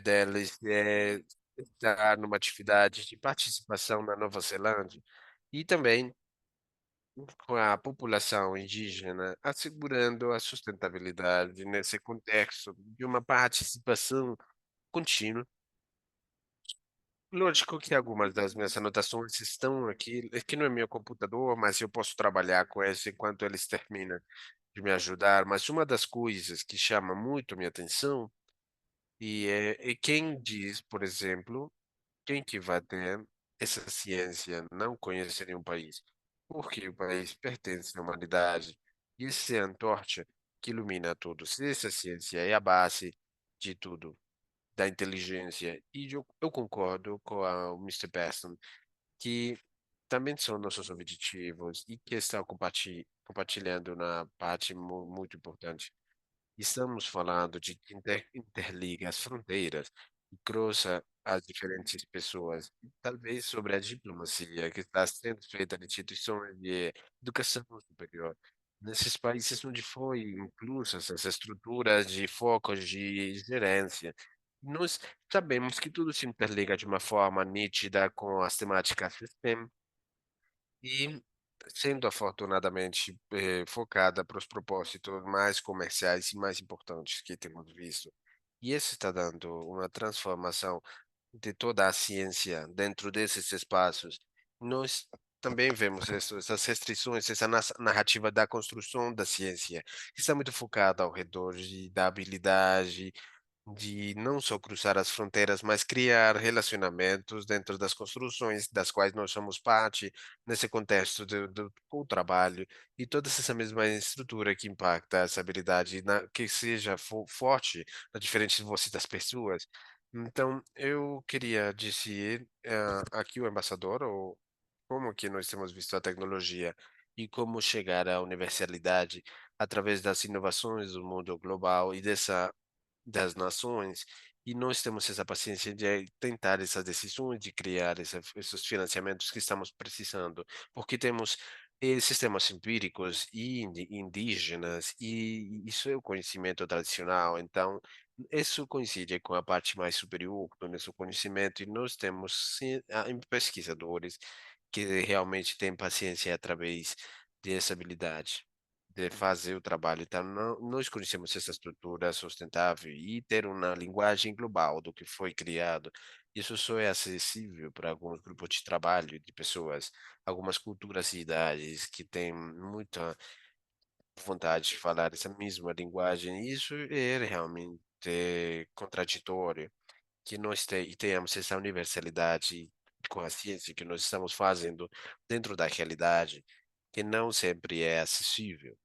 deles é estar numa atividade de participação na Nova Zelândia e também com a população indígena, assegurando a sustentabilidade nesse contexto de uma participação contínua. Lógico que algumas das minhas anotações estão aqui no meu computador, mas eu posso trabalhar com elas enquanto eles terminam de me ajudar. Mas uma das coisas que chama muito a minha atenção é quem diz, por exemplo, quem que vai ter essa ciência não conhece nenhum país. porque o país pertence à humanidade. E essa é a antorcha que ilumina todos. Essa ciência é a base de tudo, da inteligência. E eu concordo com o Mr. Besson que também são nossos objetivos e que estão compartilhando na parte muito importante. Estamos falando de que interliga as fronteiras e cruza as diferentes pessoas. E talvez sobre a diplomacia que está sendo feita de instituições de educação superior. Nesses países onde foi inclusas essas estruturas de focos de gerência, nós sabemos que tudo se interliga de uma forma nítida com as temáticas sistêmicas e sendo afortunadamente focada para os propósitos mais comerciais e mais importantes que temos visto. E isso está dando uma transformação de toda a ciência dentro desses espaços. Nós também vemos essas restrições, essa narrativa da construção da ciência, que está muito focada ao redor da habilidade, de não só cruzar as fronteiras, mas criar relacionamentos dentro das construções das quais nós somos parte, nesse contexto com o trabalho, e toda essa mesma estrutura que impacta essa habilidade, que seja forte na diferente voz das pessoas. Então, eu queria dizer aqui o embaixador, ou como que nós temos visto a tecnologia e como chegar à universalidade através das inovações do mundo global e das nações, e nós temos essa paciência de tentar essas decisões, de criar esses financiamentos que estamos precisando, porque temos sistemas empíricos e indígenas, e isso é o conhecimento tradicional, então isso coincide com a parte mais superior do nosso conhecimento, e nós temos sim, pesquisadores que realmente têm paciência através dessa habilidade de fazer o trabalho. Então, nós conhecemos essa estrutura sustentável e ter uma linguagem global do que foi criado. Isso só é acessível para alguns grupos de trabalho, de pessoas, algumas culturas e idades que têm muita vontade de falar essa mesma linguagem. E isso é realmente contraditório, que nós tenhamos essa universalidade com a ciência que nós estamos fazendo dentro da realidade, que não sempre é acessível.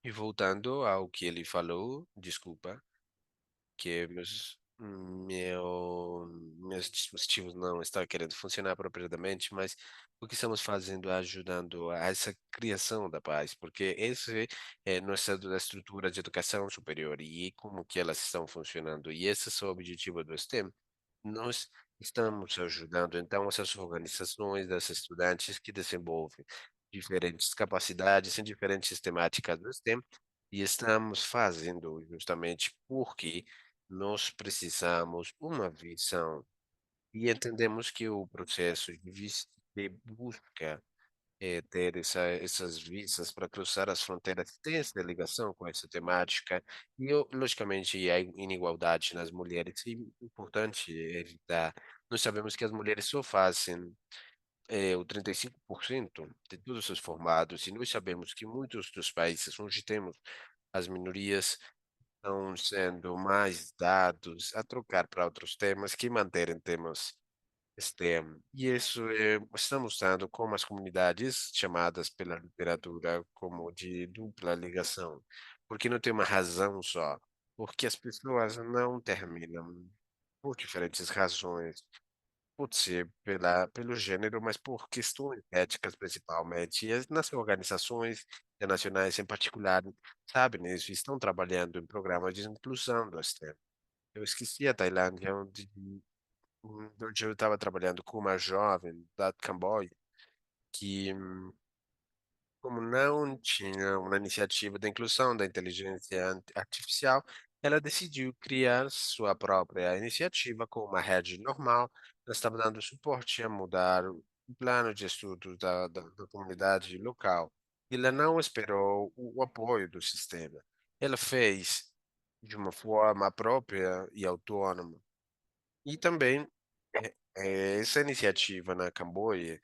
E voltando ao que ele falou, desculpa, que meus dispositivos não estão querendo funcionar apropriadamente, mas o que estamos fazendo é ajudando a essa criação da paz, porque esse é nossa estrutura de educação superior e como que elas estão funcionando, e esse é o objetivo do STEM. Nós estamos ajudando, então, essas organizações, essas estudantes que desenvolvem diferentes capacidades em diferentes temáticas do STEM, e estamos fazendo justamente porque nós precisamos uma visão e entendemos que o processo de busca ter essas visas para cruzar as fronteiras tem essa ligação com essa temática e, logicamente, a inigualdade nas mulheres é importante evitar. Nós sabemos que as mulheres só fazem o 35% de todos os formados e nós sabemos que muitos dos países onde temos as minorias estão sendo mais dados a trocar para outros temas que manterem temas STEM. E isso está mostrando como as comunidades chamadas pela literatura como de dupla ligação, porque não tem uma razão só, porque as pessoas não terminam por diferentes razões. Pode ser pelo gênero, mas por questões éticas principalmente. E nas organizações internacionais em particular, sabem isso, estão trabalhando em programas de inclusão do STEM. Eu esqueci a Tailândia, onde eu estava trabalhando com uma jovem da Camboja, que, como não tinha uma iniciativa da inclusão da inteligência artificial, ela decidiu criar sua própria iniciativa com uma rede normal. Ela estava dando suporte a mudar o plano de estudos da comunidade local. Ela não esperou o apoio do sistema. Ela fez de uma forma própria e autônoma. E também essa iniciativa na Camboia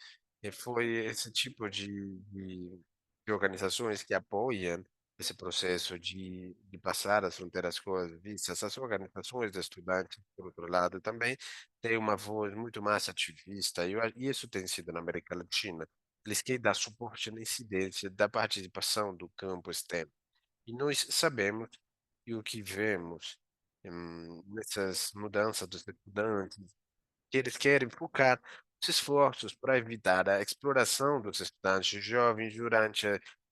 foi esse tipo de organizações que apoiam esse processo de passar as fronteiras com as vistas. Essas organizações de estudantes, por outro lado, também têm uma voz muito mais ativista, e isso tem sido na América Latina. eles querem dar suporte na incidência da participação do campo externo. E nós sabemos que o que vemos nessas mudanças dos estudantes, que eles querem focar os esforços para evitar a exploração dos estudantes jovens durante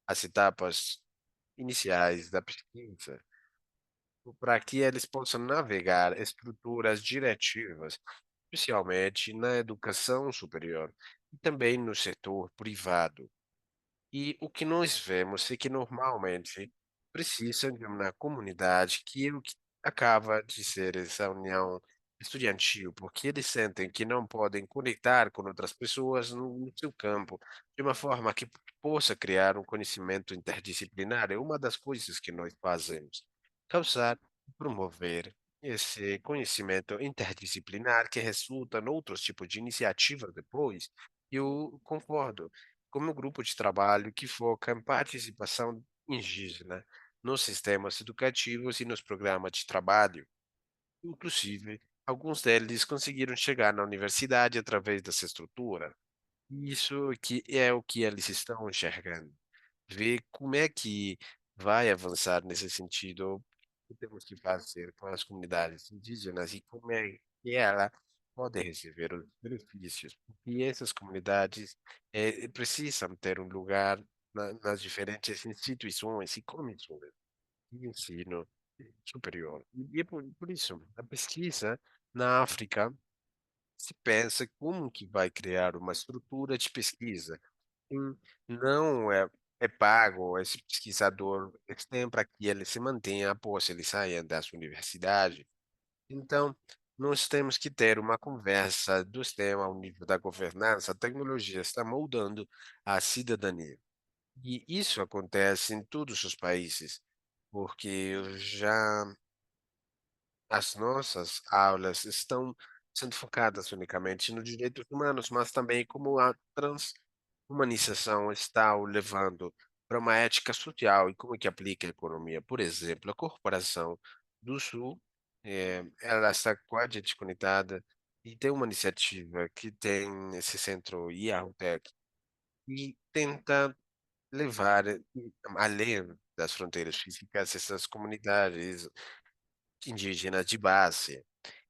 as etapas iniciais da pesquisa, para que eles possam navegar estruturas diretivas, especialmente na educação superior e também no setor privado. E o que nós vemos é que normalmente precisa de uma comunidade que é o que acaba de ser essa união estudantil, porque eles sentem que não podem conectar com outras pessoas no seu campo, de uma forma que possa criar um conhecimento interdisciplinar. É uma das coisas que nós fazemos, causar e promover esse conhecimento interdisciplinar que resulta em outros tipos de iniciativas depois. Eu concordo como um grupo de trabalho que foca em participação indígena nos sistemas educativos e nos programas de trabalho. Inclusive, alguns deles conseguiram chegar na universidade através dessa estrutura. Isso que é o que eles estão enxergando. Ver como é que vai avançar nesse sentido, o que temos que fazer com as comunidades indígenas e como é que ela pode receber os benefícios, porque essas comunidades precisam ter um lugar nas diferentes instituições e comissões de ensino superior. E é por isso, a pesquisa na África se pensa como que vai criar uma estrutura de pesquisa. Não é pago esse pesquisador externo para que ele se mantenha após ele sair das universidades. Então, nós temos que ter uma conversa do tema ao nível da governança. A tecnologia está moldando a cidadania. E isso acontece em todos os países, porque já as nossas aulas estão sendo focadas unicamente nos direitos humanos, mas também como a transhumanização está o levando para uma ética social e como que aplica a economia. Por exemplo, a Corporação do Sul, ela está quase desconectada e tem uma iniciativa que tem esse centro IAUTEC e tenta levar além das fronteiras físicas essas comunidades indígenas de base.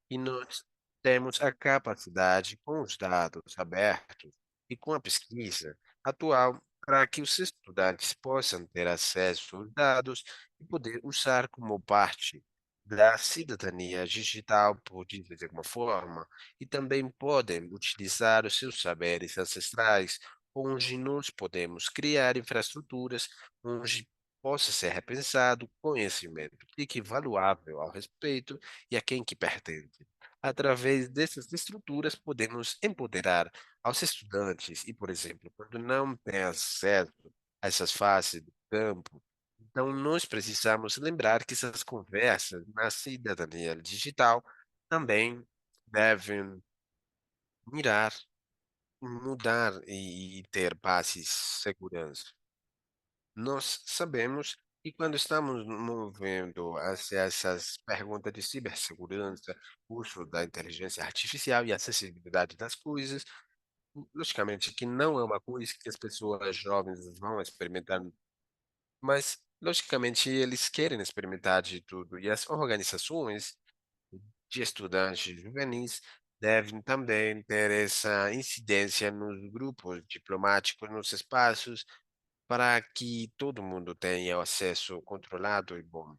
E nós temos a capacidade, com os dados abertos e com a pesquisa atual, para que os estudantes possam ter acesso aos dados e poder usar como parte da cidadania digital, por dizer de alguma forma, e também podem utilizar os seus saberes ancestrais, onde nós podemos criar infraestruturas onde possa ser repensado conhecimento equivaluável ao respeito e a quem que pertence. Através dessas estruturas, podemos empoderar aos estudantes e, por exemplo, quando não têm acesso a essas faces do campo, então nós precisamos lembrar que essas conversas na cidadania digital também devem mirar, mudar e ter paz e segurança. Nós sabemos que quando estamos movendo hacia essas perguntas de cibersegurança, uso da inteligência artificial e acessibilidade das coisas, logicamente que não é uma coisa que as pessoas jovens vão experimentar, mas logicamente eles querem experimentar de tudo e as organizações de estudantes juvenis devem também ter essa incidência nos grupos diplomáticos, nos espaços para que todo mundo tenha acesso controlado e bom,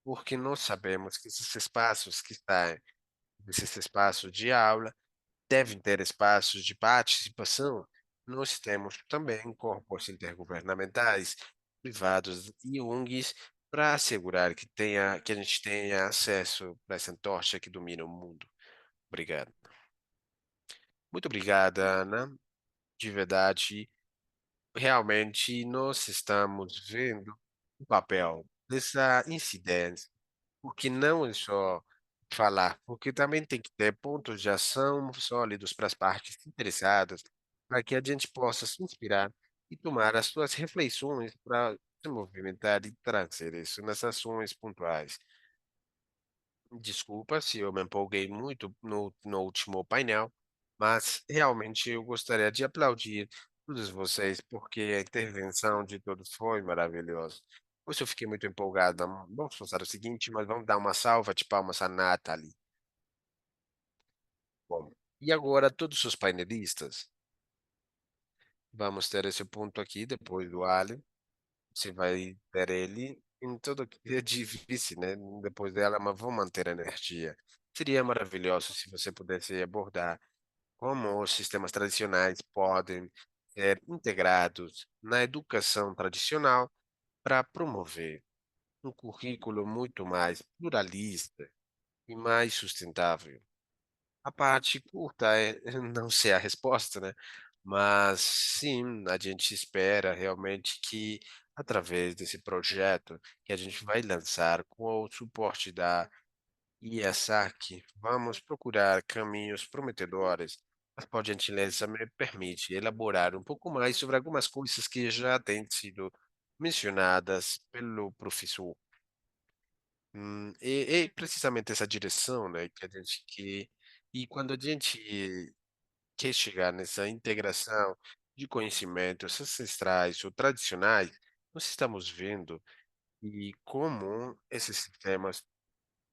porque nós sabemos que esses espaços de aula devem ter espaços de participação. Nós temos também corpos intergovernamentais, privados e ONGs para assegurar que a gente tenha acesso a essa tocha que domina o mundo. Obrigado. Muito obrigada, Ana. De verdade, realmente nós estamos vendo o papel dessa incidência, porque não é só falar, porque também tem que ter pontos de ação sólidos para as partes interessadas, para que a gente possa se inspirar e tomar as suas reflexões para se movimentar e trazer isso nas ações pontuais. Desculpa se eu me empolguei muito no último painel, mas realmente eu gostaria de aplaudir todos vocês, porque a intervenção de todos foi maravilhosa. Hoje eu fiquei muito empolgado. Vamos fazer o seguinte, mas vamos dar uma salva de palmas à Nathalie. Bom, e agora todos os painelistas, vamos ter esse ponto aqui depois do Ali. Você vai ter ele em todo é difícil, né, depois dela, mas vou manter a energia. Seria maravilhoso se você pudesse abordar como os sistemas tradicionais podem ser integrados na educação tradicional para promover um currículo muito mais pluralista e mais sustentável. A parte curta é não sei a resposta, né, mas sim, a gente espera realmente que, através desse projeto que a gente vai lançar com o suporte da IESAC, vamos procurar caminhos prometedores. Mas por gentileza, me permite elaborar um pouco mais sobre algumas coisas que já têm sido mencionadas pelo professor. E precisamente essa direção, né, que a gente quer e quando a gente quer chegar nessa integração de conhecimentos ancestrais ou tradicionais, nós estamos vendo e como esses sistemas,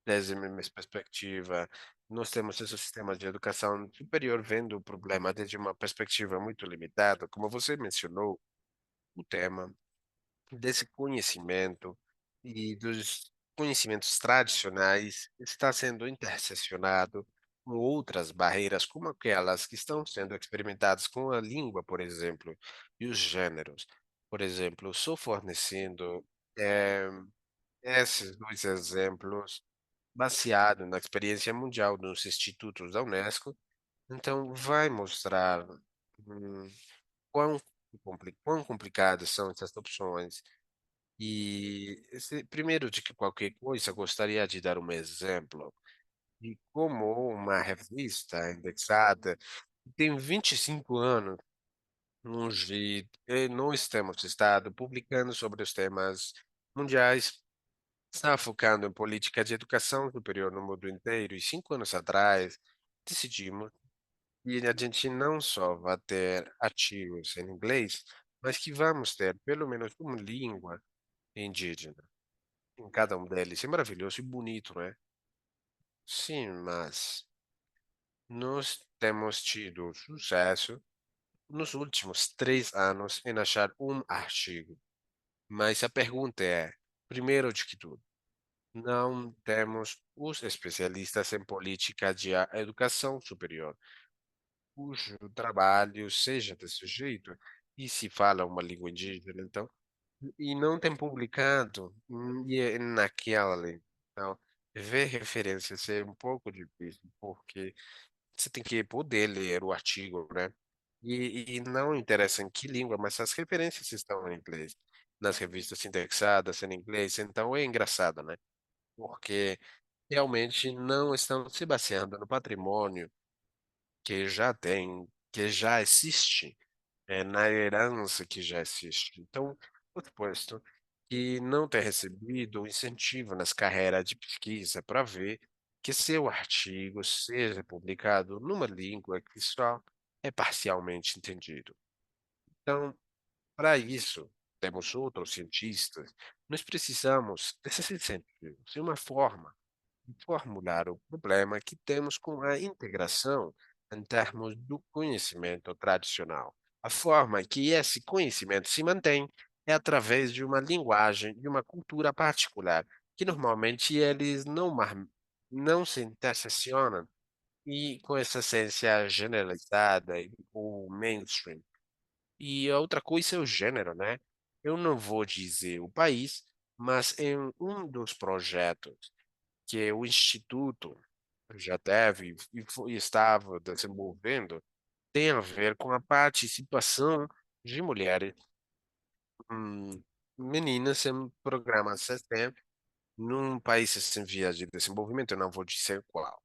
desde a minha perspectiva, nós temos esses sistemas de educação superior vendo o problema desde uma perspectiva muito limitada, como você mencionou, o tema desse conhecimento e dos conhecimentos tradicionais está sendo intersecionado com outras barreiras, como aquelas que estão sendo experimentadas com a língua, por exemplo, e os gêneros. Por exemplo, só fornecendo eh, esses dois exemplos baseado na experiência mundial dos institutos da Unesco, então vai mostrar quão, quão complicadas são essas opções primeiro de que qualquer coisa, gostaria de dar um exemplo de como uma revista indexada que tem 25 anos, onde nós temos estado publicando sobre os temas mundiais, está focando em política de educação superior no mundo inteiro, e 5 anos atrás decidimos que a gente não só vai ter artigos em inglês, mas que vamos ter pelo menos uma língua indígena em cada um deles. É maravilhoso e bonito, né? Sim, mas nós temos tido sucesso nos últimos 3 anos em achar um artigo. Mas a pergunta é, primeiro de que tudo, não temos os especialistas em política de educação superior, cujo trabalho seja desse jeito, e se fala uma língua indígena, então. E não tem publicado, e é naquela ali. Então, ver referências é um pouco difícil, porque você tem que poder ler o artigo, né? E não interessa em que língua, mas as referências estão em inglês, nas revistas indexadas em inglês, então é engraçado, né? Porque realmente não estão se baseando no patrimônio que já tem, que já existe na herança que já existe. Então, por suposto que não ter recebido o incentivo nas carreiras de pesquisa para ver que seu artigo seja publicado numa língua que só é parcialmente entendido. Então, para isso, temos outros cientistas, nós precisamos desses incentivos de uma forma formular o problema que temos com a integração em termos do conhecimento tradicional. A forma que esse conhecimento se mantém é através de uma linguagem, de uma cultura particular, que normalmente eles não se intersecionam e com essa essência generalizada ou mainstream. E a outra coisa é o gênero, né? Eu não vou dizer o país, mas em um dos projetos que o Instituto já deve e estava desenvolvendo tem a ver com a participação de mulheres, hum, meninas em programas STEM num país em vias de desenvolvimento, eu não vou dizer qual.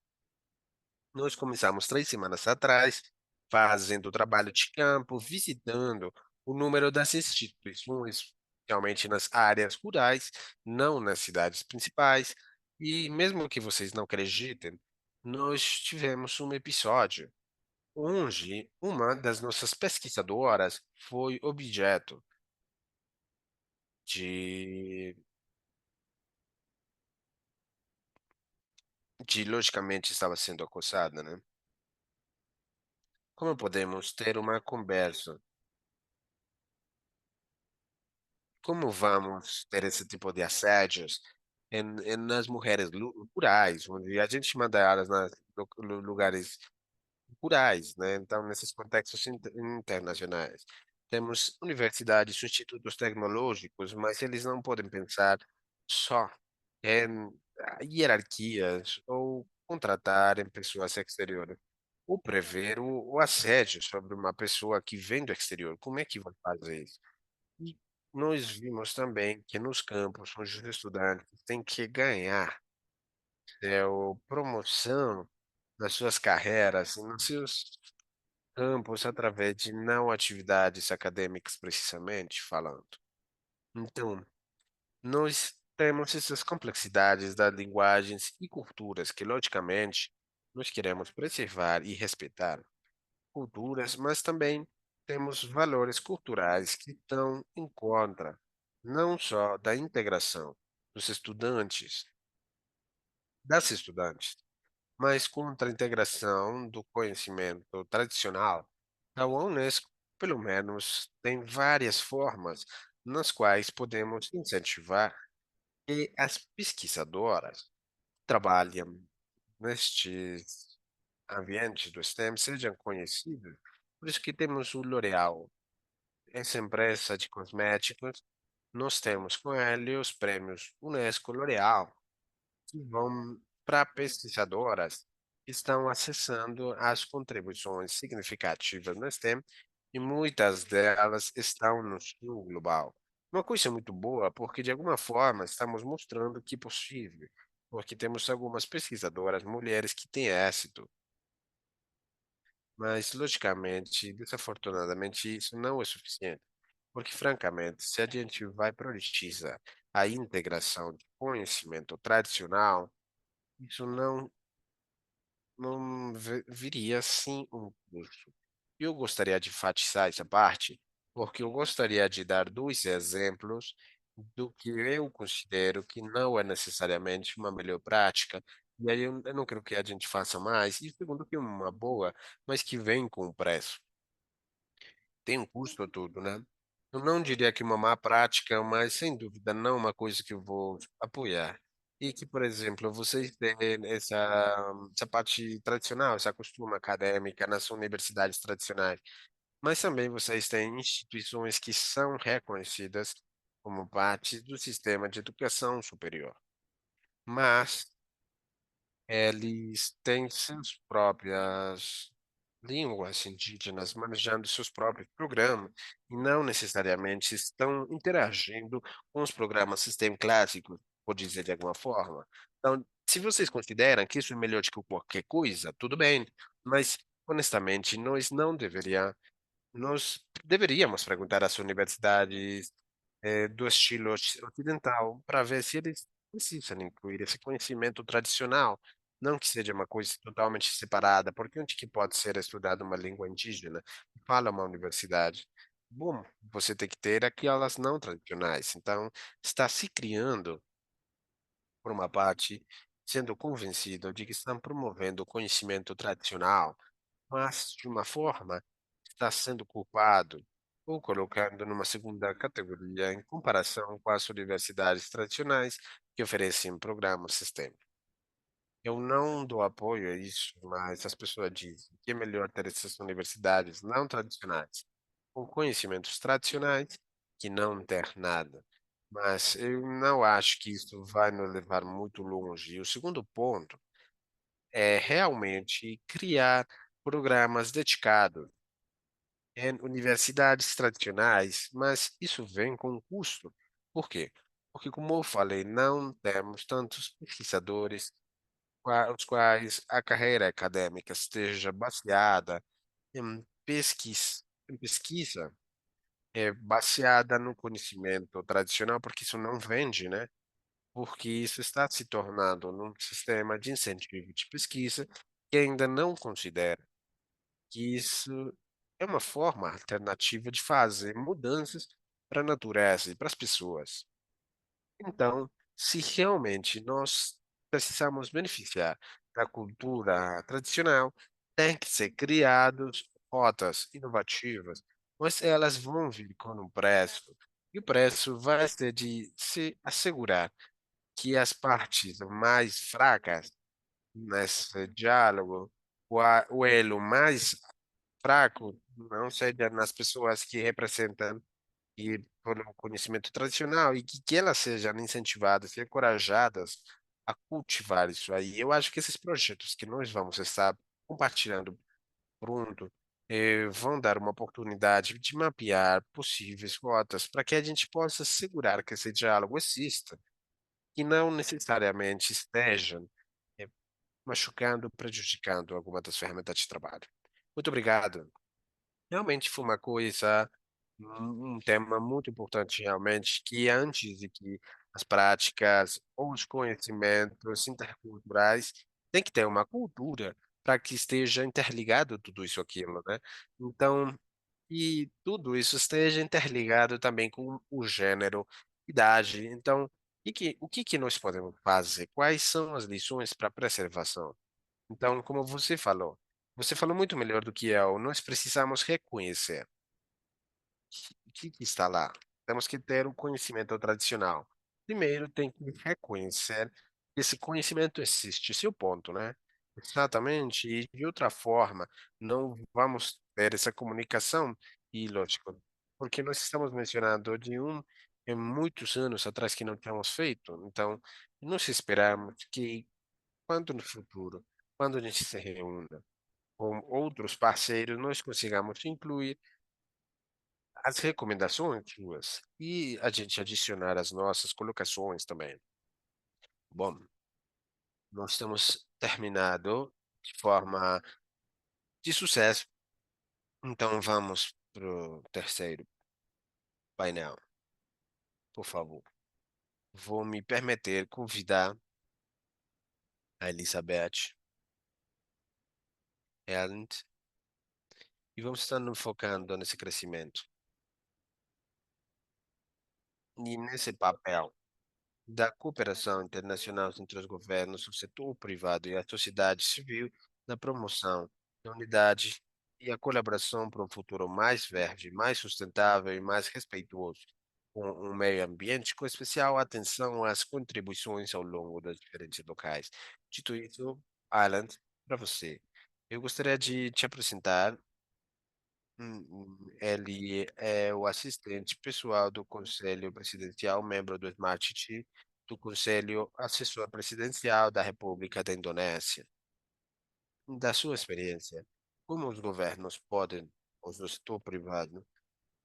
Nós começamos 3 semanas atrás, fazendo trabalho de campo, visitando o número das instituições, realmente nas áreas rurais, não nas cidades principais. E mesmo que vocês não acreditem, nós tivemos um episódio. onde uma das nossas pesquisadoras foi objeto de logicamente estava sendo acossada, né. Como podemos ter uma conversa? Como vamos ter esse tipo de assédios nas mulheres rurais, onde a gente manda elas nas lugares rurais, né, então nesses contextos internacionais. Temos universidades, institutos tecnológicos, mas eles não podem pensar só em hierarquias ou contratar em pessoas exteriores, ou prever o assédio sobre uma pessoa que vem do exterior. Como é que vai fazer isso? E nós vimos também que nos campos onde os estudantes têm que ganhar promoção nas suas carreiras, nos seus campos, através de não atividades acadêmicas, precisamente falando. Então, nós temos essas complexidades das linguagens e culturas que, logicamente, nós queremos preservar e respeitar culturas, mas também temos valores culturais que estão em contra, não só da integração dos estudantes, das estudantes, mas contra a integração do conhecimento tradicional. A Unesco, pelo menos, tem várias formas nas quais podemos incentivar que as pesquisadoras trabalhem nestes ambientes do STEM sejam conhecidas. Por isso que temos o L'Oréal, essa empresa de cosméticos, nós temos com ele os prêmios Unesco L'Oréal, que vão para pesquisadoras que estão acessando as contribuições significativas no STEM e muitas delas estão no sul global. Uma coisa muito boa, porque de alguma forma estamos mostrando que é possível, porque temos algumas pesquisadoras mulheres que têm êxito, mas logicamente, desafortunadamente, isso não é suficiente, porque francamente, se a gente vai priorizar a integração de conhecimento tradicional, isso não viria sim um curso. Eu gostaria de enfatizar essa parte, porque eu gostaria de dar 2 exemplos do que eu considero que não é necessariamente uma melhor prática, e aí eu não quero que a gente faça mais, e segundo que é uma boa, mas que vem com preço. Tem um custo tudo, né. Eu não diria que uma má prática, mas sem dúvida não uma coisa que eu vou apoiar. E que, por exemplo, vocês têm essa parte tradicional, essa costuma acadêmica nas universidades tradicionais, mas também vocês têm instituições que são reconhecidas como parte do sistema de educação superior. Mas eles têm suas próprias línguas indígenas, manejando seus próprios programas, e não necessariamente estão interagindo com os programas sistema clássico, por dizer de alguma forma. Então, se vocês consideram que isso é melhor do que qualquer coisa, tudo bem, mas honestamente nós deveríamos perguntar às universidades do estilo ocidental, para ver se eles precisam incluir esse conhecimento tradicional, não que seja uma coisa totalmente separada, porque onde que pode ser estudada uma língua indígena? Fala uma universidade. Bom, você tem que ter aquelas não tradicionais. Então, está se criando, por uma parte, sendo convencido de que estão promovendo o conhecimento tradicional, mas de uma forma está sendo culpado ou colocado numa segunda categoria em comparação com as universidades tradicionais que oferecem programas sistêmicos. Eu não dou apoio a isso, mas as pessoas dizem que é melhor ter essas universidades não tradicionais, com conhecimentos tradicionais, que não ter nada. Mas eu não acho que isso vai nos levar muito longe. E o segundo ponto é realmente criar programas dedicados em universidades tradicionais, mas isso vem com um custo. Por quê? Porque, como eu falei, não temos tantos pesquisadores os quais a carreira acadêmica esteja baseada em pesquisa, baseada no conhecimento tradicional, porque isso não vende, né? Porque isso está se tornando num sistema de incentivo de pesquisa que ainda não considera que isso é uma forma alternativa de fazer mudanças para a natureza e para as pessoas. Então, se realmente nós precisamos beneficiar da cultura tradicional, tem que ser criados rotas inovativas, mas elas vão vir com um preço, e o preço vai ser de se assegurar que as partes mais fracas nesse diálogo, o elo mais fraco, não seja nas pessoas que representam e pelo conhecimento tradicional e que elas sejam incentivadas e encorajadas a cultivar isso aí. Eu acho que esses projetos que nós vamos estar compartilhando pronto, vão dar uma oportunidade de mapear possíveis rotas para que a gente possa assegurar que esse diálogo exista e não necessariamente estejam eh, machucando, prejudicando alguma das ferramentas de trabalho. Muito obrigado. Realmente foi uma coisa, um tema muito importante realmente, que antes de que as práticas ou os conhecimentos interculturais, tem que ter uma cultura para que esteja interligado tudo isso aquilo, né. Então, e tudo isso esteja interligado também com o gênero, idade, então, o que que nós podemos fazer? Quais são as lições para a preservação? Então, como você falou muito melhor do que eu, nós precisamos reconhecer o que está lá. Temos que ter o conhecimento tradicional. Primeiro, tem que reconhecer que esse conhecimento existe, esse é o ponto, né? Exatamente, e de outra forma, não vamos ter essa comunicação e, lógico, porque nós estamos mencionando de muitos anos atrás que não tínhamos feito, então, nós esperamos que, quando no futuro, quando a gente se reúna, com outros parceiros, nós consigamos incluir as recomendações suas e a gente adicionar as nossas colocações também. Bom, nós temos terminado de forma de sucesso, então vamos para o terceiro painel, por favor. Vou me permitir convidar a Elizabeth Erland e vamos estar nos focando nesse crescimento e nesse papel da cooperação internacional entre os governos, o setor privado e a sociedade civil na promoção da unidade e a colaboração para um futuro mais verde, mais sustentável e mais respeitoso com o meio ambiente, com especial atenção às contribuições ao longo das diferentes locais. Dito isso, Alan, para você, eu gostaria de te apresentar. Ele é o assistente pessoal do Conselho Presidencial, membro do Smart Team do Conselho Assessor Presidencial da República da Indonésia. Da sua experiência, como os governos podem, os do setor privado,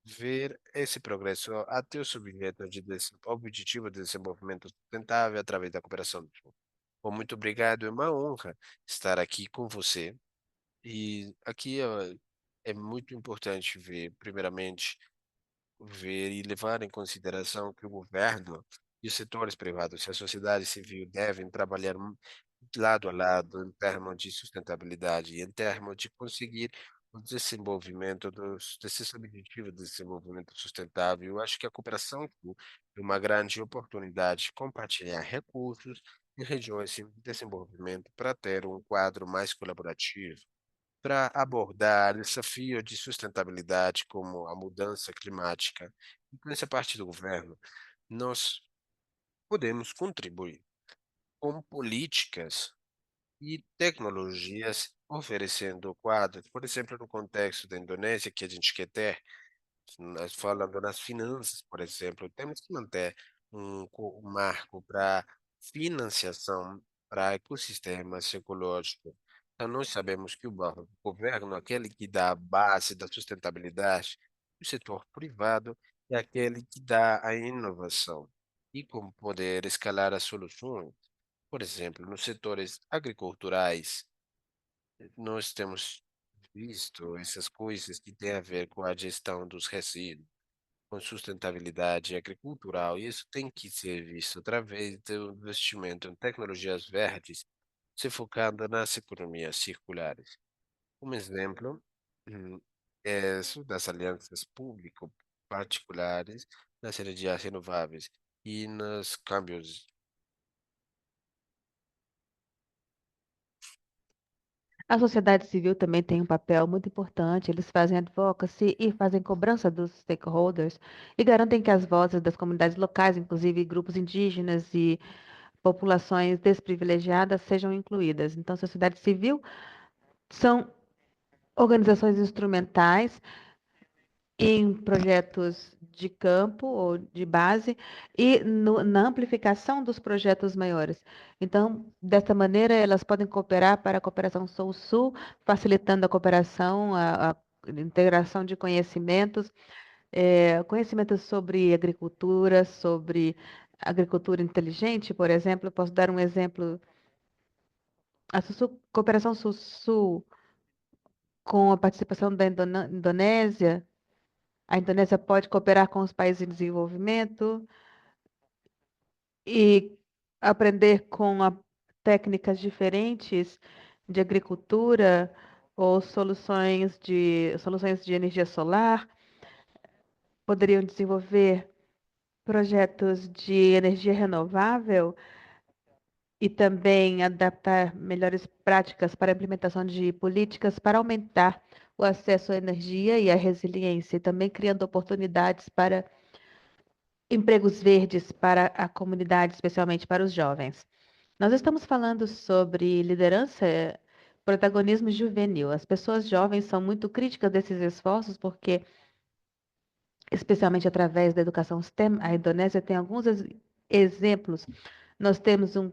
ver esse progresso até os objetivos Objetivo de Desenvolvimento Sustentável através da cooperação? Bom, muito obrigado, é uma honra estar aqui com você. E aqui é muito importante ver, primeiramente, ver e levar em consideração que o governo e os setores privados e a sociedade civil devem trabalhar lado a lado em termos de sustentabilidade e em termos de conseguir o desenvolvimento desses objetivos de desenvolvimento sustentável. Eu acho que a cooperação é uma grande oportunidade de compartilhar recursos em regiões em desenvolvimento para ter um quadro mais colaborativo para abordar desafios de sustentabilidade como a mudança climática. E com essa parte do governo, nós podemos contribuir com políticas e tecnologias oferecendo quadros, por exemplo, no contexto da Indonésia, que a gente quer ter, nós falando nas finanças, por exemplo, temos que manter um marco para financiação para ecossistemas ecológicos. Então, nós sabemos que o governo, aquele que dá a base da sustentabilidade, o setor privado é aquele que dá a inovação e como poder escalar as soluções. Por exemplo, nos setores agriculturais, nós temos visto essas coisas que têm a ver com a gestão dos resíduos, com sustentabilidade agricultural, e isso tem que ser visto através do investimento em tecnologias verdes, se focando nas economias circulares. Um exemplo Hum, Isso das alianças público-particulares nas energias renováveis e nos câmbios. A sociedade civil também tem um papel muito importante. Eles fazem advocacy e fazem cobrança dos stakeholders e garantem que as vozes das comunidades locais, inclusive grupos indígenas e populações desprivilegiadas, sejam incluídas. Então, a sociedade civil são organizações instrumentais em projetos de campo ou de base e na amplificação dos projetos maiores. Então, dessa maneira, elas podem cooperar para a cooperação Sul-Sul, facilitando a cooperação, a integração de conhecimentos, conhecimentos sobre agricultura inteligente, por exemplo. Eu posso dar um exemplo. A cooperação Sul-Sul, com a participação da Indonésia, a Indonésia pode cooperar com os países em desenvolvimento e aprender com técnicas diferentes de agricultura ou soluções de energia solar. Poderiam desenvolver projetos de energia renovável e também adaptar melhores práticas para a implementação de políticas para aumentar o acesso à energia e à resiliência, e também criando oportunidades para empregos verdes para a comunidade, especialmente para os jovens. Nós estamos falando sobre liderança, protagonismo juvenil. As pessoas jovens são muito críticas desses esforços porque, especialmente através da educação STEM, a Indonésia tem alguns exemplos. Nós temos um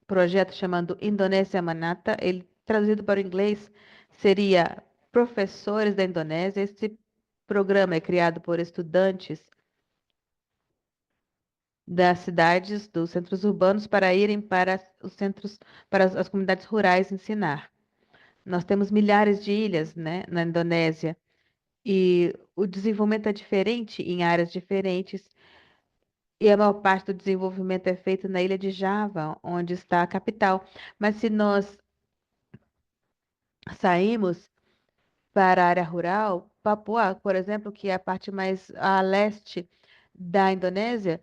projeto chamado Indonésia Manata. Ele, traduzido para o inglês, seria Professores da Indonésia. Esse programa é criado por estudantes das cidades, dos centros urbanos, para irem para os centros, para as comunidades rurais ensinar. Nós temos milhares de ilhas, né, na Indonésia, e o desenvolvimento é diferente em áreas diferentes, e a maior parte do desenvolvimento é feito na ilha de Java, onde está a capital. Mas se nós saímos para a área rural, Papua, por exemplo, que é a parte mais a leste da Indonésia,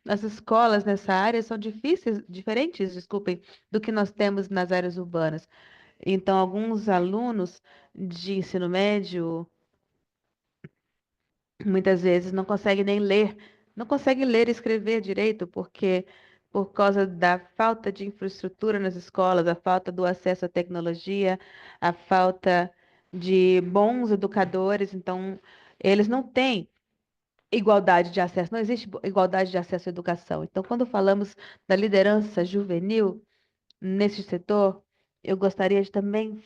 as escolas nessa área são diferentes, desculpem, do que nós temos nas áreas urbanas. Então, alguns alunos de ensino médio muitas vezes não conseguem nem ler, não conseguem ler e escrever direito, porque por causa da falta de infraestrutura nas escolas, a falta do acesso à tecnologia, a falta de bons educadores, então eles não têm igualdade de acesso, não existe igualdade de acesso à educação. Então, quando falamos da liderança juvenil nesse setor, eu gostaria de também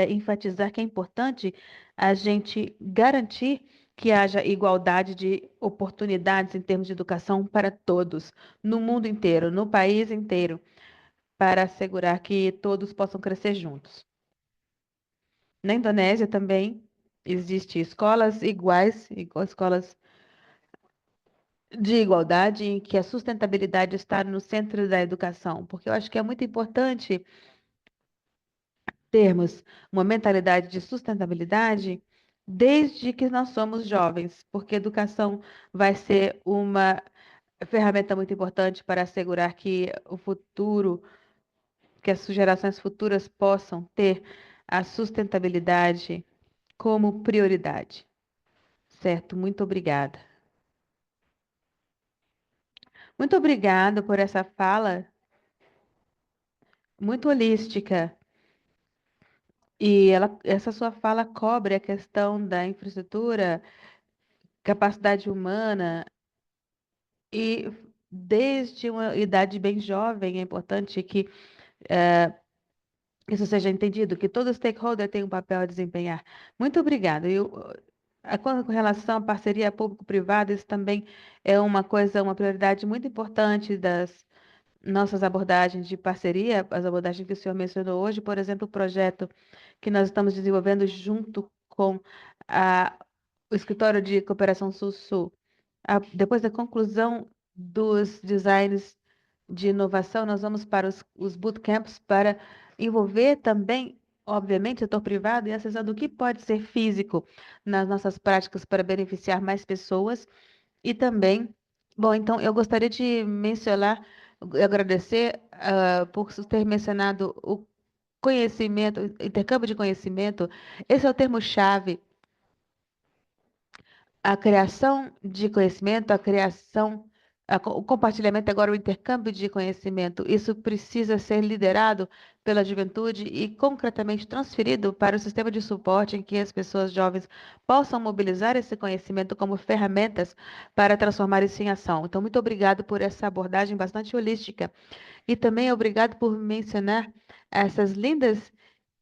enfatizar que é importante a gente garantir que haja igualdade de oportunidades em termos de educação para todos, no mundo inteiro, no país inteiro, para assegurar que todos possam crescer juntos. Na Indonésia também existem escolas iguais, escolas de igualdade, em que a sustentabilidade está no centro da educação, porque eu acho que é muito importante termos uma mentalidade de sustentabilidade desde que nós somos jovens, porque educação vai ser uma ferramenta muito importante para assegurar que o futuro, que as gerações futuras possam ter a sustentabilidade como prioridade. Certo? Muito obrigada. Muito obrigada por essa fala muito holística. E essa sua fala cobre a questão da infraestrutura, capacidade humana e desde uma idade bem jovem é importante que isso seja entendido, que todo stakeholder tem um papel a desempenhar. Muito obrigada. Com relação à parceria público-privada, isso também é uma coisa, uma prioridade muito importante das nossas abordagens de parceria, as abordagens que o senhor mencionou hoje, por exemplo, o projeto que nós estamos desenvolvendo junto com a- o Escritório de Cooperação Sul-Sul. Depois da conclusão dos designs de inovação, nós vamos para os bootcamps para envolver também. obviamente, setor privado e acessando o que pode ser físico nas nossas práticas para beneficiar mais pessoas e também, bom, então eu gostaria de mencionar, agradecer por ter mencionado o conhecimento, intercâmbio de conhecimento. Esse é o termo-chave. A criação de conhecimento, o compartilhamento, agora o intercâmbio de conhecimento, isso precisa ser liderado pela juventude e concretamente transferido para o sistema de suporte em que as pessoas jovens possam mobilizar esse conhecimento como ferramentas para transformar isso em ação. Então, muito obrigado por essa abordagem bastante holística e também obrigado por mencionar essas lindas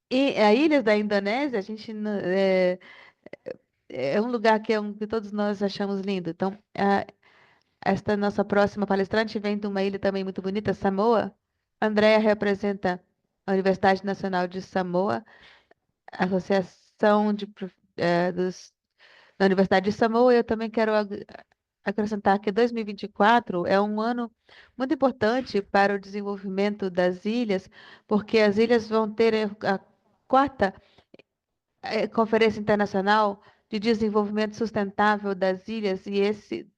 ilhas da Indonésia. A gente é um lugar que todos nós achamos lindo. Então, esta nossa próxima palestrante vem de uma ilha também muito bonita, Samoa. Andrea representa a Universidade Nacional de Samoa, a Associação da Universidade de Samoa. Eu também quero acrescentar que 2024 é um ano muito importante para o desenvolvimento das ilhas, porque as ilhas vão ter a quarta Conferência Internacional de Desenvolvimento Sustentável das Ilhas, e esse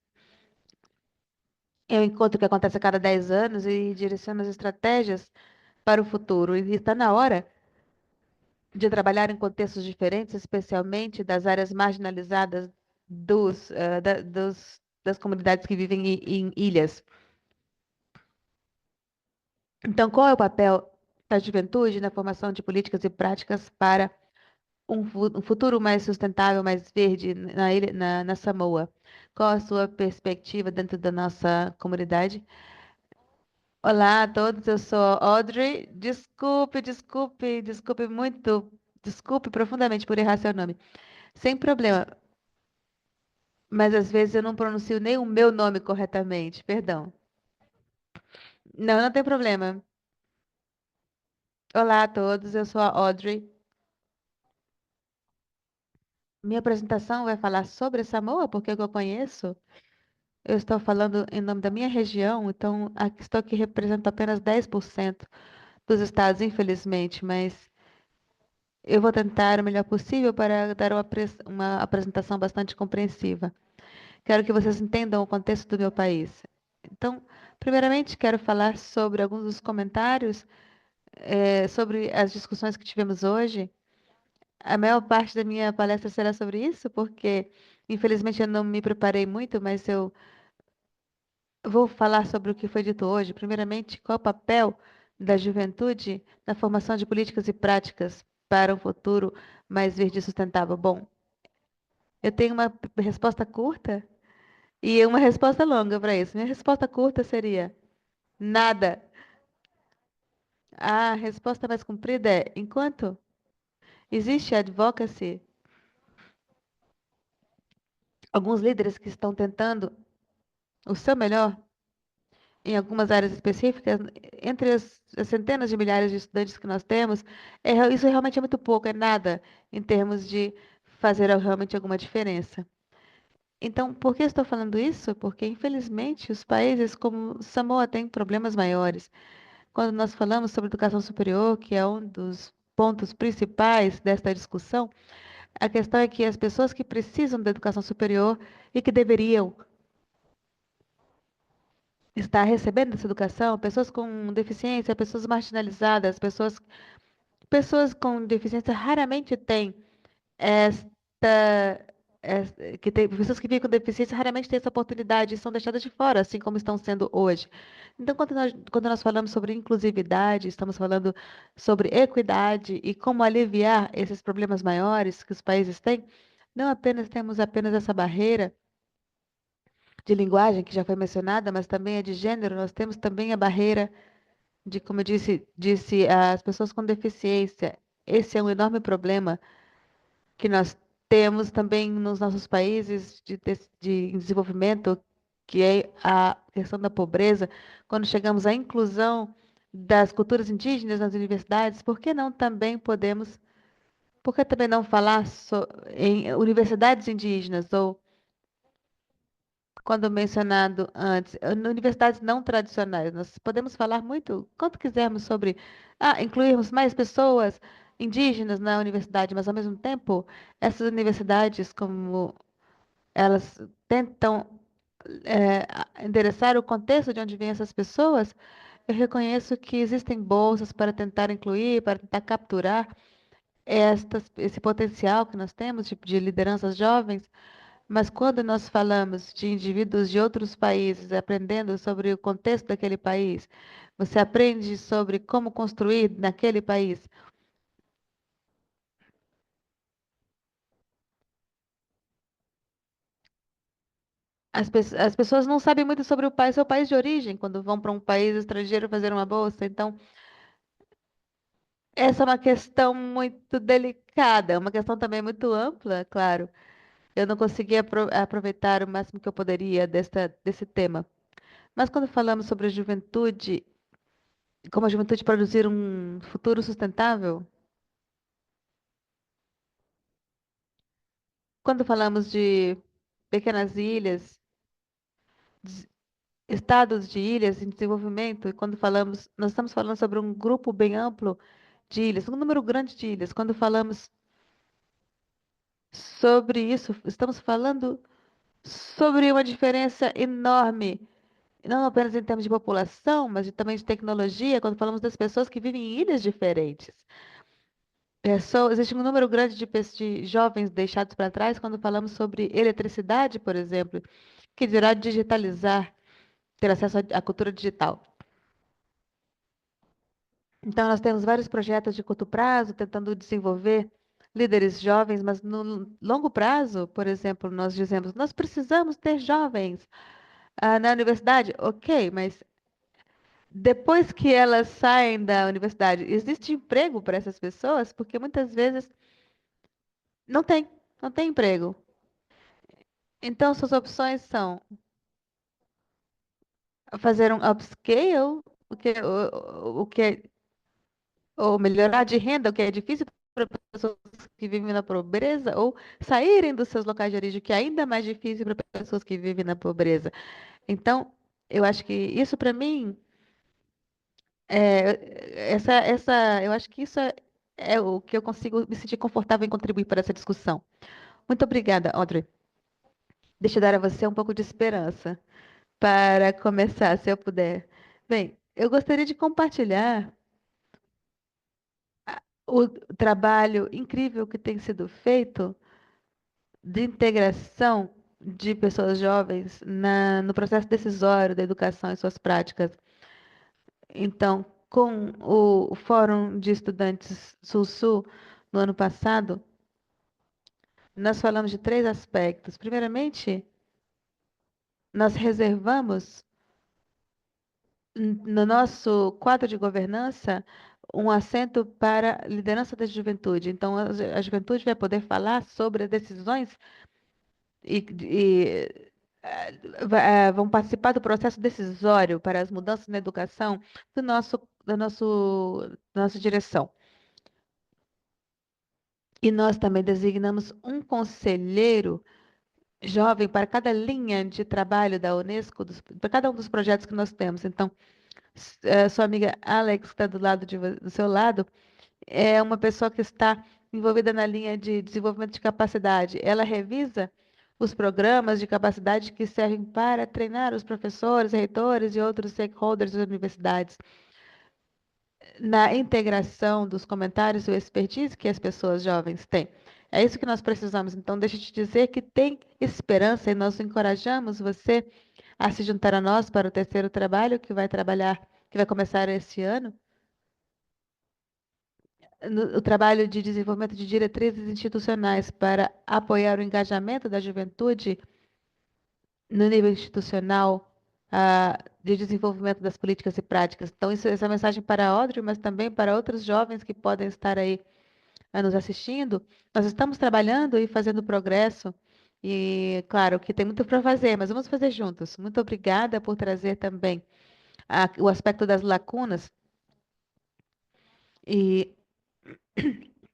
é um encontro que acontece a cada 10 anos e direciona as estratégias para o futuro. E está na hora de trabalhar em contextos diferentes, especialmente das áreas marginalizadas das comunidades que vivem em ilhas. Então, qual é o papel da juventude na formação de políticas e práticas para um futuro mais sustentável, mais verde na Samoa? Qual a sua perspectiva dentro da nossa comunidade? Olá a todos, eu sou Audrey. Desculpe muito, desculpe profundamente por errar seu nome. Sem problema, mas às vezes eu não pronuncio nem o meu nome corretamente, perdão. Não, não tem problema. Olá a todos, eu sou a Audrey. Minha apresentação vai falar sobre Samoa, porque é o que eu conheço. Eu estou falando em nome da minha região, então estou aqui representando apenas 10% dos estados, infelizmente, mas eu vou tentar o melhor possível para dar uma apresentação bastante compreensiva. Quero que vocês entendam o contexto do meu país. Então, primeiramente, quero falar sobre alguns dos comentários sobre as discussões que tivemos hoje. A maior parte da minha palestra será sobre isso, porque, infelizmente, eu não me preparei muito, mas eu vou falar sobre o que foi dito hoje. Primeiramente, qual é o papel da juventude na formação de políticas e práticas para um futuro mais verde e sustentável? Bom, eu tenho uma resposta curta e uma resposta longa para isso. Minha resposta curta seria nada. A resposta mais comprida é: enquanto existe advocacy, alguns líderes que estão tentando o seu melhor em algumas áreas específicas, entre as centenas de milhares de estudantes que nós temos, isso realmente é muito pouco, é nada em termos de fazer realmente alguma diferença. Então, por que eu estou falando isso? Porque, infelizmente, os países como Samoa têm problemas maiores. Quando nós falamos sobre educação superior, que é um dos pontos principais desta discussão, a questão é que as pessoas que precisam da educação superior e que deveriam estar recebendo essa educação, pessoas com deficiência, pessoas marginalizadas, pessoas com deficiência raramente têm esta, pessoas que vivem com deficiência raramente têm essa oportunidade e são deixadas de fora, assim como estão sendo hoje. Então, quando nós falamos sobre inclusividade, estamos falando sobre equidade e como aliviar esses problemas maiores que os países têm, não apenas temos apenas essa barreira de linguagem que já foi mencionada, mas também a de gênero, nós temos também a barreira de, como eu disse, as pessoas com deficiência. Esse é um enorme problema que nós temos também nos nossos países de desenvolvimento, que é a questão da pobreza. Quando chegamos à inclusão das culturas indígenas nas universidades, por que também não falar em universidades indígenas ou quando mencionado antes, universidades não tradicionais, nós podemos falar muito, quanto quisermos sobre incluirmos mais pessoas, indígenas na universidade, mas ao mesmo tempo, essas universidades, como elas tentam endereçar o contexto de onde vêm essas pessoas, eu reconheço que existem bolsas para tentar incluir, para tentar capturar esse potencial que nós temos de lideranças jovens, mas quando nós falamos de indivíduos de outros países, aprendendo sobre o contexto daquele país, você aprende sobre como construir naquele país. As pessoas não sabem muito sobre seu país de origem quando vão para um país estrangeiro fazer uma bolsa. Então, essa é uma questão muito delicada, uma questão também muito ampla, claro. Eu não consegui aproveitar o máximo que eu poderia desse tema. Mas quando falamos sobre a juventude, como a juventude produzir um futuro sustentável, quando falamos de pequenas ilhas, de estados de ilhas em desenvolvimento, e quando falamos, nós estamos falando sobre um grupo bem amplo de ilhas, um número grande de ilhas. Quando falamos sobre isso, estamos falando sobre uma diferença enorme, não apenas em termos de população, mas também de tecnologia, quando falamos das pessoas que vivem em ilhas diferentes. Existe um número grande de jovens deixados para trás quando falamos sobre eletricidade, por exemplo, que dirá digitalizar, ter acesso à cultura digital. Então, nós temos vários projetos de curto prazo, tentando desenvolver líderes jovens, mas no longo prazo, por exemplo, nós dizemos, nós precisamos ter jovens na universidade. Ok, mas depois que elas saem da universidade, existe emprego para essas pessoas? Porque muitas vezes não tem, não tem emprego. Então, suas opções são fazer um upscale, o que é, ou melhorar de renda, o que é difícil para pessoas que vivem na pobreza, ou saírem dos seus locais de origem, o que é ainda mais difícil para pessoas que vivem na pobreza. Então, eu acho que isso para mim eu acho que é o que eu consigo me sentir confortável em contribuir para essa discussão. Muito obrigada, Audrey. Deixa eu dar a você um pouco de esperança para começar, se eu puder. Bem, eu gostaria de compartilhar o trabalho incrível que tem sido feito de integração de pessoas jovens no processo decisório da educação e suas práticas. Então, com o Fórum de Estudantes Sul-Sul, no ano passado, nós falamos de três aspectos. Primeiramente, nós reservamos no nosso quadro de governança um assento para a liderança da juventude. Então, a juventude vai poder falar sobre as decisões vão participar do processo decisório para as mudanças na educação do nosso, da nossa direção. E nós também designamos um conselheiro jovem para cada linha de trabalho da Unesco, para cada um dos projetos que nós temos. Então, sua amiga Alex, que está do seu lado, é uma pessoa que está envolvida na linha de desenvolvimento de capacidade. Ela revisa os programas de capacidade que servem para treinar os professores, reitores e outros stakeholders das universidades na integração dos comentários e o expertise que as pessoas jovens têm. É isso que nós precisamos. Então, deixa eu te dizer que tem esperança e nós encorajamos você a se juntar a nós para o terceiro trabalho que vai começar esse ano, o trabalho de desenvolvimento de diretrizes institucionais para apoiar o engajamento da juventude no nível institucional, de desenvolvimento das políticas e práticas. Então, essa é a mensagem para a Audrey, mas também para outros jovens que podem estar aí nos assistindo. Nós estamos trabalhando e fazendo progresso. E, claro, que tem muito para fazer, mas vamos fazer juntos. Muito obrigada por trazer também o aspecto das lacunas. E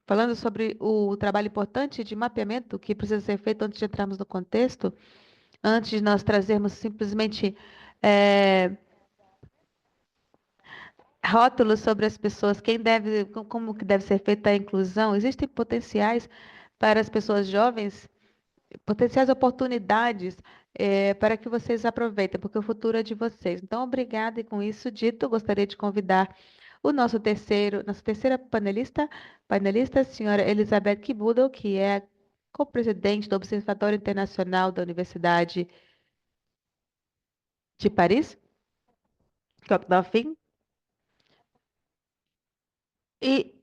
falando sobre o trabalho importante de mapeamento que precisa ser feito antes de entrarmos no contexto, antes de nós trazermos simplesmente é, rótulos sobre as pessoas, quem deve, como que deve ser feita a inclusão. Existem potenciais para as pessoas jovens, potenciais oportunidades para que vocês aproveitem, porque o futuro é de vocês. Então, obrigada. E com isso dito, gostaria de convidar o nossa terceira panelista, a senhora Elizabeth Kibudo, que é co-presidente do Observatório Internacional da Universidade de Paris, Côte d'Ivoire, e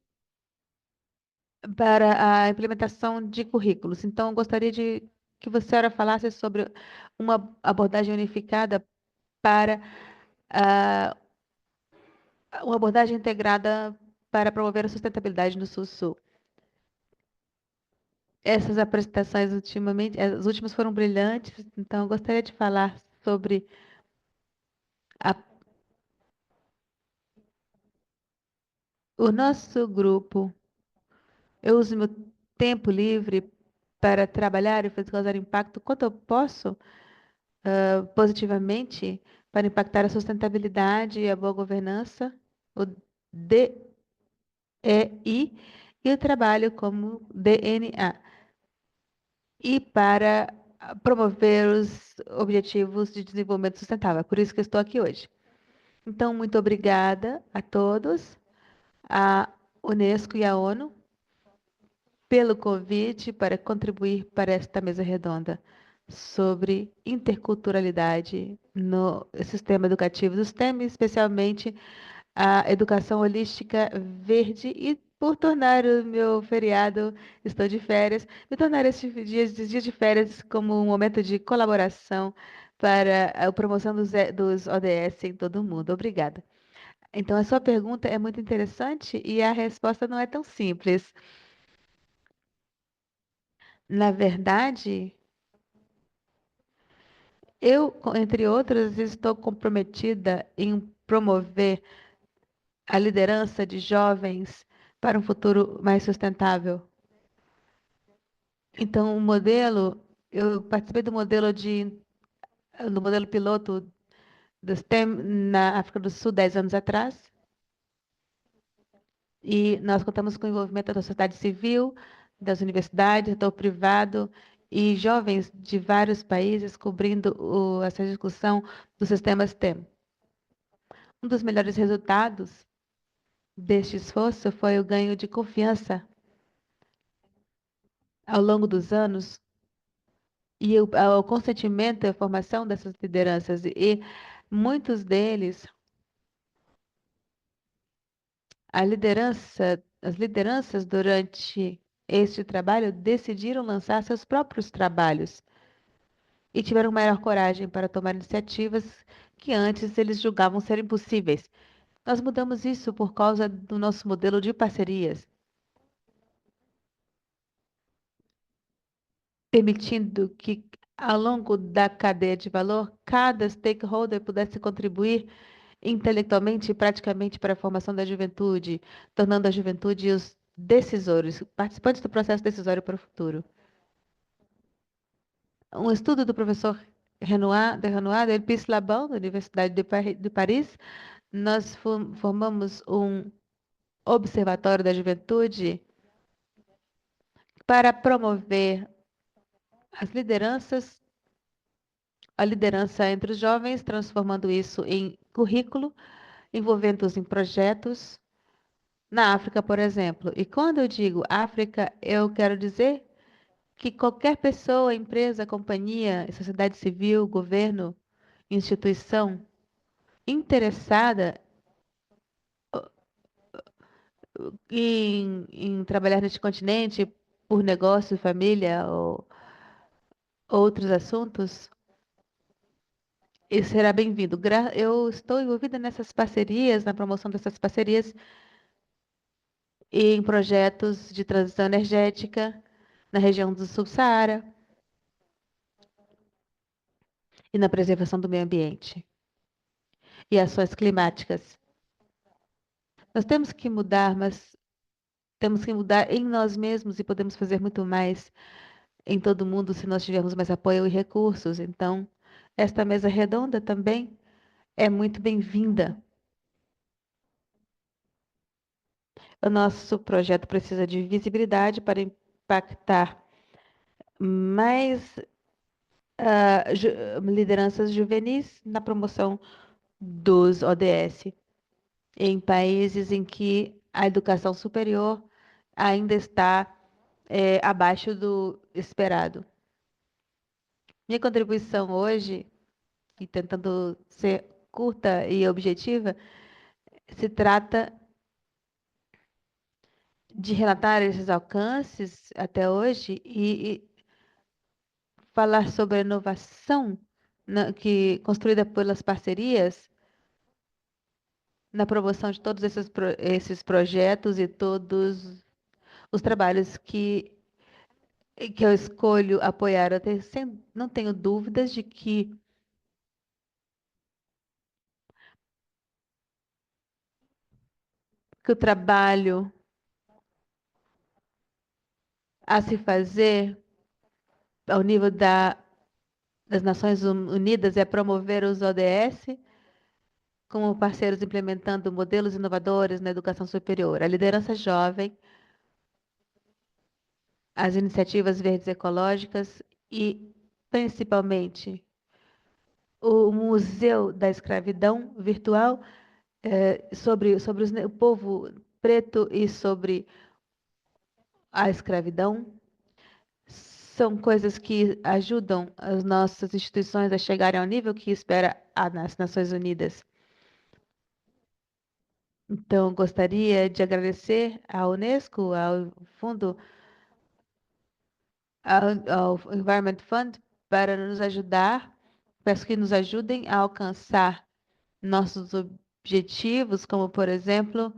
para a implementação de currículos. Então, eu gostaria de que você, senhora, falasse sobre uma abordagem unificada para ah, uma abordagem integrada para promover a sustentabilidade no Sul-Sul. Essas apresentações ultimamente, as últimas foram brilhantes, então eu gostaria de falar sobre a- o nosso grupo. Eu uso meu tempo livre para trabalhar e fazer causar impacto quanto eu posso positivamente para impactar a sustentabilidade e a boa governança, o DEI, e o trabalho como DNA, e para promover os Objetivos de Desenvolvimento Sustentável. É por isso que eu estou aqui hoje. Então, muito obrigada a todos, a Unesco e a ONU, pelo convite para contribuir para esta mesa redonda sobre interculturalidade no sistema educativo dos STEM, especialmente a educação holística verde, e por tornar o meu feriado, estou de férias, me tornar esses dias de férias como um momento de colaboração para a promoção dos ODS em todo o mundo. Obrigada. Então, a sua pergunta é muito interessante e a resposta não é tão simples. Na verdade, eu, entre outras, estou comprometida em promover a liderança de jovens para um futuro mais sustentável. Então, eu participei do modelo piloto do STEM na África do Sul 10 anos atrás, e nós contamos com o envolvimento da sociedade civil, das universidades, do setor privado e jovens de vários países cobrindo essa discussão do sistema STEM. Um dos melhores resultados deste esforço foi o ganho de confiança ao longo dos anos e o consentimento e a formação dessas lideranças. E muitos deles, as lideranças durante este trabalho decidiram lançar seus próprios trabalhos e tiveram maior coragem para tomar iniciativas que antes eles julgavam ser impossíveis. Nós mudamos isso por causa do nosso modelo de parcerias, permitindo que, ao longo da cadeia de valor, cada stakeholder pudesse contribuir intelectualmente e praticamente para a formação da juventude, tornando a juventude os decisores, participantes do processo decisório para o futuro. Um estudo do professor Renoir Delpis Laban, da Universidade de Paris, nós formamos um observatório da juventude para promover as lideranças, a liderança entre os jovens, transformando isso em currículo, envolvendo-os em projetos na África, por exemplo. E quando eu digo África, eu quero dizer que qualquer pessoa, empresa, companhia, sociedade civil, governo, instituição interessada em trabalhar neste continente por negócio, família ou outros assuntos, e será bem-vindo. Eu estou envolvida nessas parcerias, na promoção dessas parcerias e em projetos de transição energética na região do Sul-Saara e na preservação do meio ambiente e ações climáticas. Nós temos que mudar, mas temos que mudar em nós mesmos e podemos fazer muito mais em todo mundo se nós tivermos mais apoio e recursos. Então, esta mesa redonda também é muito bem-vinda. O nosso projeto precisa de visibilidade para impactar mais lideranças juvenis na promoção dos ODS em países em que a educação superior ainda está abaixo do esperado. Minha contribuição hoje, e tentando ser curta e objetiva, se trata de relatar esses alcances até hoje e falar sobre a inovação construída pelas parcerias na promoção de todos esses projetos e todos os trabalhos que eu escolho apoiar. Não tenho dúvidas de que o trabalho a se fazer ao nível das Nações Unidas é promover os ODS como parceiros implementando modelos inovadores na educação superior, a liderança jovem, as iniciativas verdes ecológicas e, principalmente, o Museu da Escravidão Virtual sobre o povo preto e sobre a escravidão. São coisas que ajudam as nossas instituições a chegarem ao nível que espera as Nações Unidas. Então, gostaria de agradecer à Unesco, ao Fundo, ao Environment Fund, para nos ajudar. Peço que nos ajudem a alcançar nossos objetivos, como, por exemplo,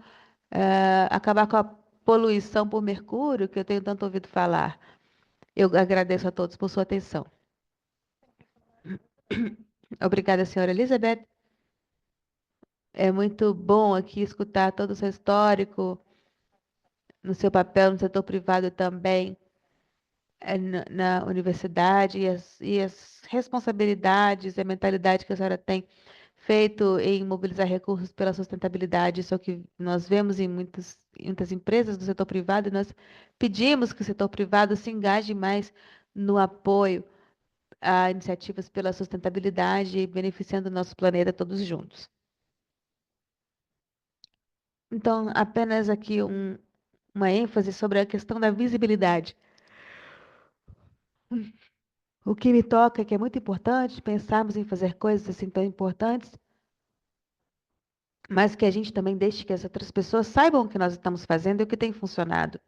acabar com a poluição por mercúrio, que eu tenho tanto ouvido falar. Eu agradeço a todos por sua atenção. Obrigada, senhora Elizabeth. É muito bom aqui escutar todo o seu histórico, no seu papel no setor privado também, na universidade, e as responsabilidades e a mentalidade que a senhora tem feito em mobilizar recursos pela sustentabilidade. Isso é o que nós vemos em muitas empresas do setor privado, e nós pedimos que o setor privado se engaje mais no apoio a iniciativas pela sustentabilidade, beneficiando o nosso planeta todos juntos. Então, apenas aqui uma ênfase sobre a questão da visibilidade. O que me toca, que é muito importante, pensarmos em fazer coisas assim tão importantes, mas que a gente também deixe que as outras pessoas saibam o que nós estamos fazendo e o que tem funcionado.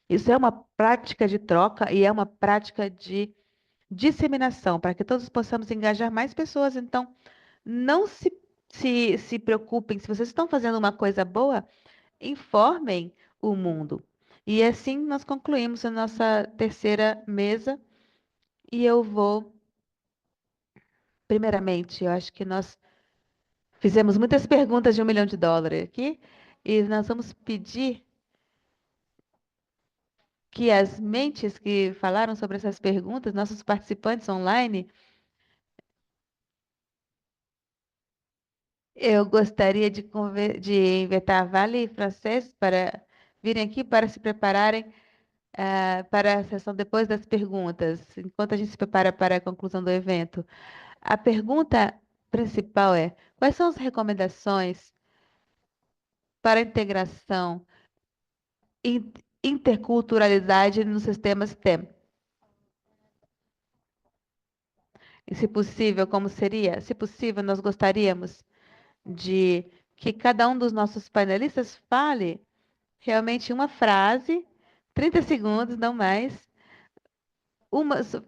Isso é uma prática de troca e é uma prática de disseminação, para que todos possamos engajar mais pessoas. Então, não se preocupem, se vocês estão fazendo uma coisa boa, informem o mundo. E assim nós concluímos a nossa terceira mesa. E eu vou, primeiramente, eu acho que nós fizemos muitas perguntas de US$ 1 milhão aqui, e nós vamos pedir que as mentes que falaram sobre essas perguntas, nossos participantes online, eu gostaria de invitar Vale e Francês para virem aqui para se prepararem para a sessão depois das perguntas, enquanto a gente se prepara para a conclusão do evento. A pergunta principal é: quais são as recomendações para a integração e interculturalidade nos sistemas STEM? E, se possível, como seria? Se possível, nós gostaríamos de que cada um dos nossos panelistas fale realmente uma frase, 30 segundos, não mais,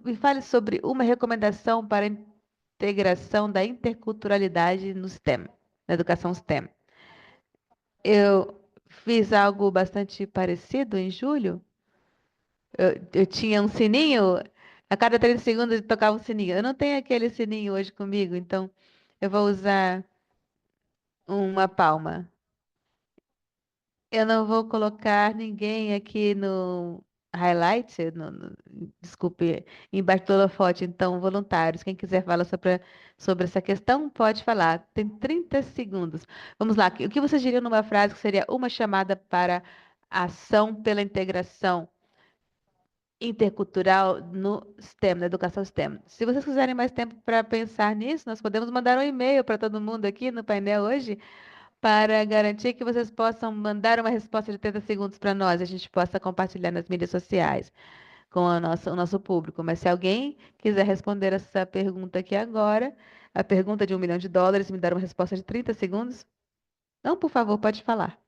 e fale sobre uma recomendação para a integração da interculturalidade no STEM, na educação STEM. Eu fiz algo bastante parecido em julho. Eu tinha um sininho, a cada 30 segundos eu tocava um sininho. Eu não tenho aquele sininho hoje comigo, então eu vou usar uma palma. Eu não vou colocar ninguém aqui no. highlight, desculpe, embaixo do holofote, então, voluntários, quem quiser falar sobre essa questão, pode falar. Tem 30 segundos. Vamos lá, o que vocês diriam numa frase que seria uma chamada para ação pela integração intercultural no STEM, na educação STEM? Se vocês quiserem mais tempo para pensar nisso, nós podemos mandar um e-mail para todo mundo aqui no painel hoje, para garantir que vocês possam mandar uma resposta de 30 segundos para nós, a gente possa compartilhar nas mídias sociais com o nosso público. Mas se alguém quiser responder essa pergunta aqui agora, a pergunta de US$ 1 milhão, me dar uma resposta de 30 segundos? Não, por favor, pode falar.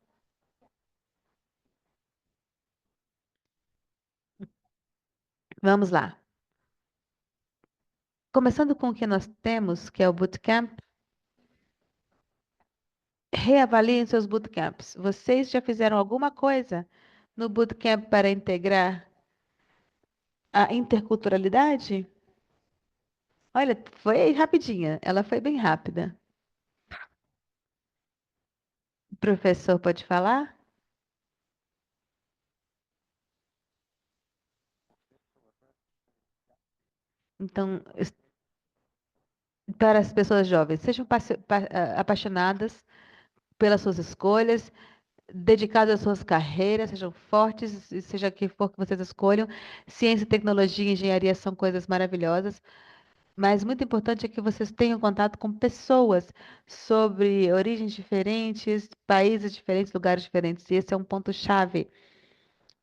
Vamos lá. Começando com o que nós temos, que é o Bootcamp, reavaliem seus bootcamps. Vocês já fizeram alguma coisa no Bootcamp para integrar a interculturalidade? Olha, foi rapidinha. Ela foi bem rápida. O professor pode falar? Então, para as pessoas jovens, sejam apaixonadas pelas suas escolhas, dedicadas às suas carreiras, sejam fortes, e seja o que for que vocês escolham. Ciência, tecnologia e engenharia são coisas maravilhosas, mas muito importante é que vocês tenham contato com pessoas sobre origens diferentes, países diferentes, lugares diferentes. E esse é um ponto-chave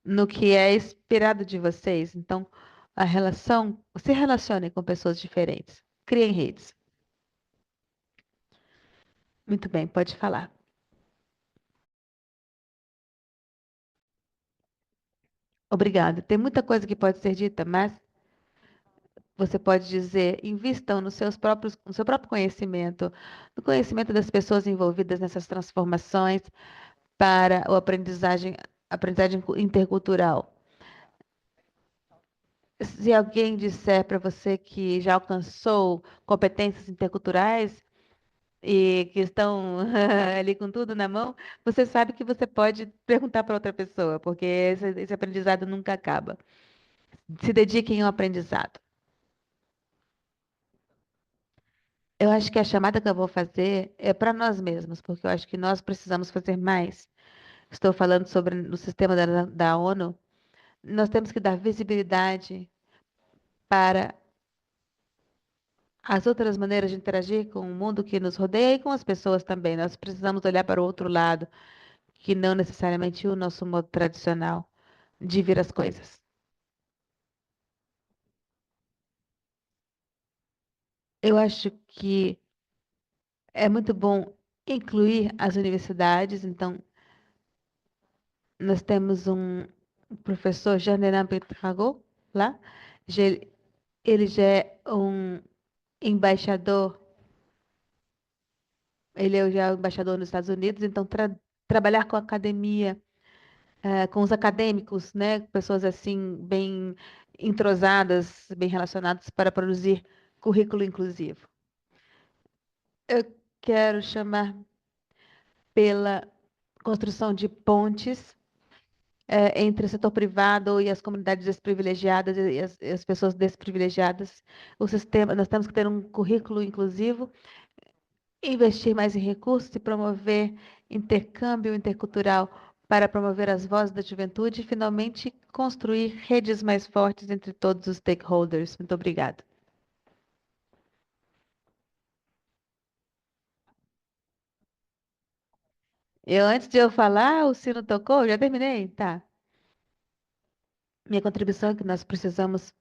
no que é esperado de vocês. Então, se relacionem com pessoas diferentes. Criem redes. Muito bem, pode falar. Obrigada. Tem muita coisa que pode ser dita, mas você pode dizer, invistam no seu próprio conhecimento, no conhecimento das pessoas envolvidas nessas transformações para aprendizagem intercultural. Se alguém disser para você que já alcançou competências interculturais e que estão ali com tudo na mão, você sabe que você pode perguntar para outra pessoa, porque esse aprendizado nunca acaba. Se dediquem ao aprendizado. Eu acho que a chamada que eu vou fazer é para nós mesmos, porque eu acho que nós precisamos fazer mais. Estou falando sobre o sistema da ONU. Nós temos que dar visibilidade para as outras maneiras de interagir com o mundo que nos rodeia e com as pessoas também. Nós precisamos olhar para o outro lado, que não necessariamente o nosso modo tradicional de ver as coisas. Eu acho que é muito bom incluir as universidades. Então, nós temos um professor, Jean-Renan Petrago, lá. Já- Ele já é um embaixador, ele é já um embaixador nos Estados Unidos, então trabalhar com a academia, com os acadêmicos, né, pessoas assim bem entrosadas, bem relacionadas para produzir currículo inclusivo. Eu quero chamar pela construção de pontes entre o setor privado e as comunidades desprivilegiadas e as pessoas desprivilegiadas. O sistema, nós temos que ter um currículo inclusivo, investir mais em recursos e promover intercâmbio intercultural para promover as vozes da juventude e, finalmente, construir redes mais fortes entre todos os stakeholders. Muito obrigada. Antes de eu falar, o sino tocou? Já terminei? Tá. Minha contribuição é que nós precisamos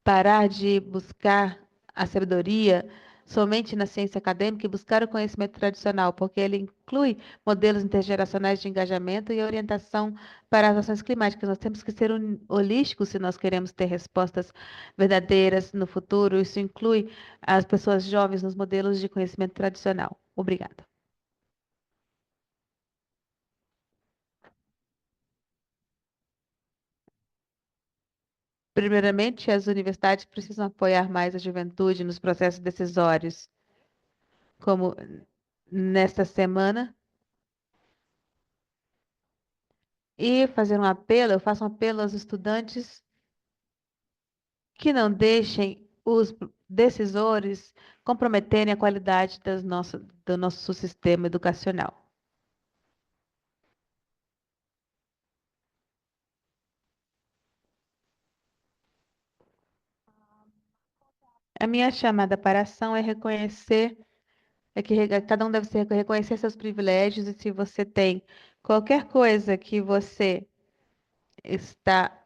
parar de buscar a sabedoria somente na ciência acadêmica e buscar o conhecimento tradicional, porque ele inclui modelos intergeracionais de engajamento e orientação para as ações climáticas. Nós temos que ser holísticos se nós queremos ter respostas verdadeiras no futuro. Isso inclui as pessoas jovens nos modelos de conhecimento tradicional. Obrigada. Primeiramente, as universidades precisam apoiar mais a juventude nos processos decisórios, como nesta semana. e fazer um apelo, eu faço um apelo aos estudantes que não deixem os decisores comprometerem a qualidade do nosso sistema educacional. A minha chamada para a ação é reconhecer, cada um deve reconhecer seus privilégios e se você tem qualquer coisa está,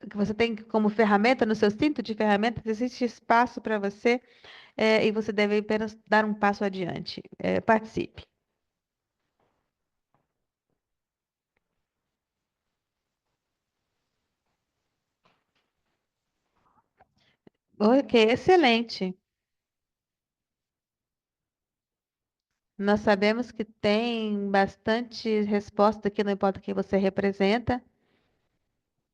que você tem como ferramenta no seu cinto de ferramentas, existe espaço para você, e você deve apenas dar um passo adiante. Participe. Ok, excelente. Nós sabemos que tem bastante resposta aqui, não importa quem você representa,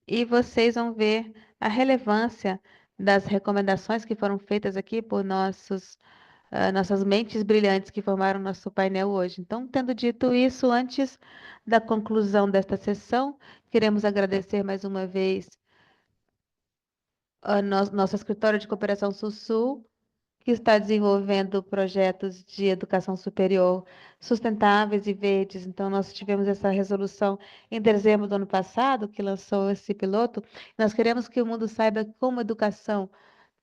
e vocês vão ver a relevância das recomendações que foram feitas aqui por nossas mentes brilhantes que formaram nosso painel hoje. Então, tendo dito isso, antes da conclusão desta sessão, queremos agradecer mais uma vez a nosso escritório de cooperação Sul-Sul, que está desenvolvendo projetos de educação superior sustentáveis e verdes. Então, nós tivemos essa resolução em dezembro do ano passado, que lançou esse piloto. Nós queremos que o mundo saiba como a educação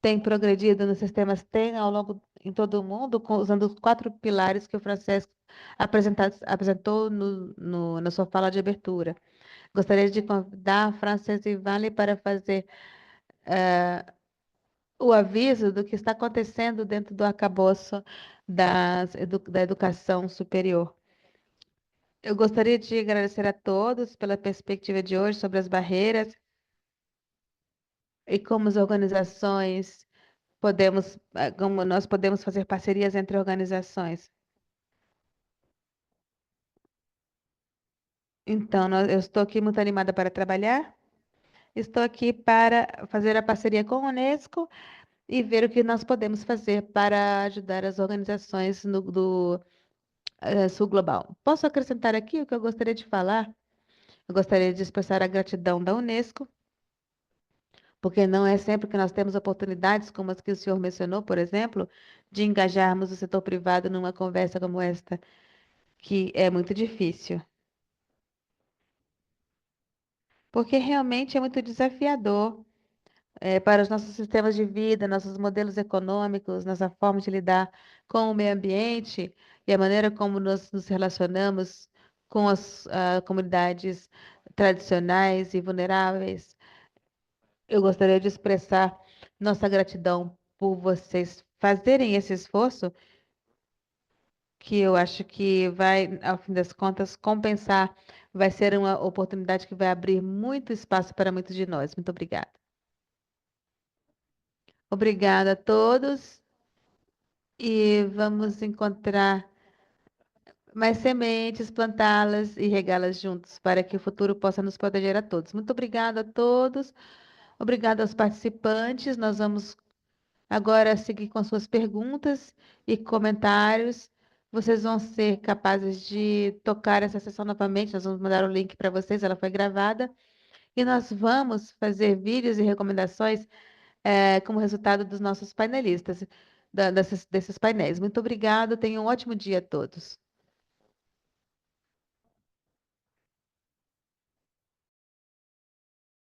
tem progredido nos sistemas TEM ao longo em todo o mundo, usando os 4 pilares que o Francesco apresentou na sua fala de abertura. Gostaria de convidar a Frances e Vale para fazer o aviso do que está acontecendo dentro do arcabouço da educação superior. Eu gostaria de agradecer a todos pela perspectiva de hoje sobre as barreiras e como as organizações como nós podemos fazer parcerias entre organizações. Então, eu estou aqui muito animada para trabalhar. Estou aqui para fazer a parceria com a Unesco e ver o que nós podemos fazer para ajudar as organizações do Sul Global. Posso acrescentar aqui o que eu gostaria de falar? Eu gostaria de expressar a gratidão da Unesco, porque não é sempre que nós temos oportunidades, como as que o senhor mencionou, por exemplo, de engajarmos o setor privado numa conversa como esta, que é muito difícil. Porque realmente é muito desafiador para os nossos sistemas de vida, nossos modelos econômicos, nossa forma de lidar com o meio ambiente e a maneira como nós nos relacionamos com as comunidades tradicionais e vulneráveis. Eu gostaria de expressar nossa gratidão por vocês fazerem esse esforço, que eu acho que vai, ao fim das contas, compensar, vai ser uma oportunidade que vai abrir muito espaço para muitos de nós. Muito obrigada. Obrigada a todos e vamos encontrar mais sementes, plantá-las e regá-las juntos para que o futuro possa nos proteger a todos. Muito obrigada a todos. Obrigada aos participantes. Nós vamos agora seguir com as suas perguntas e comentários. Vocês vão ser capazes de tocar essa sessão novamente. Nós vamos mandar o link para vocês, ela foi gravada. E nós vamos fazer vídeos e recomendações como resultado dos nossos painelistas, desses painéis. Muito obrigada, tenham um ótimo dia a todos.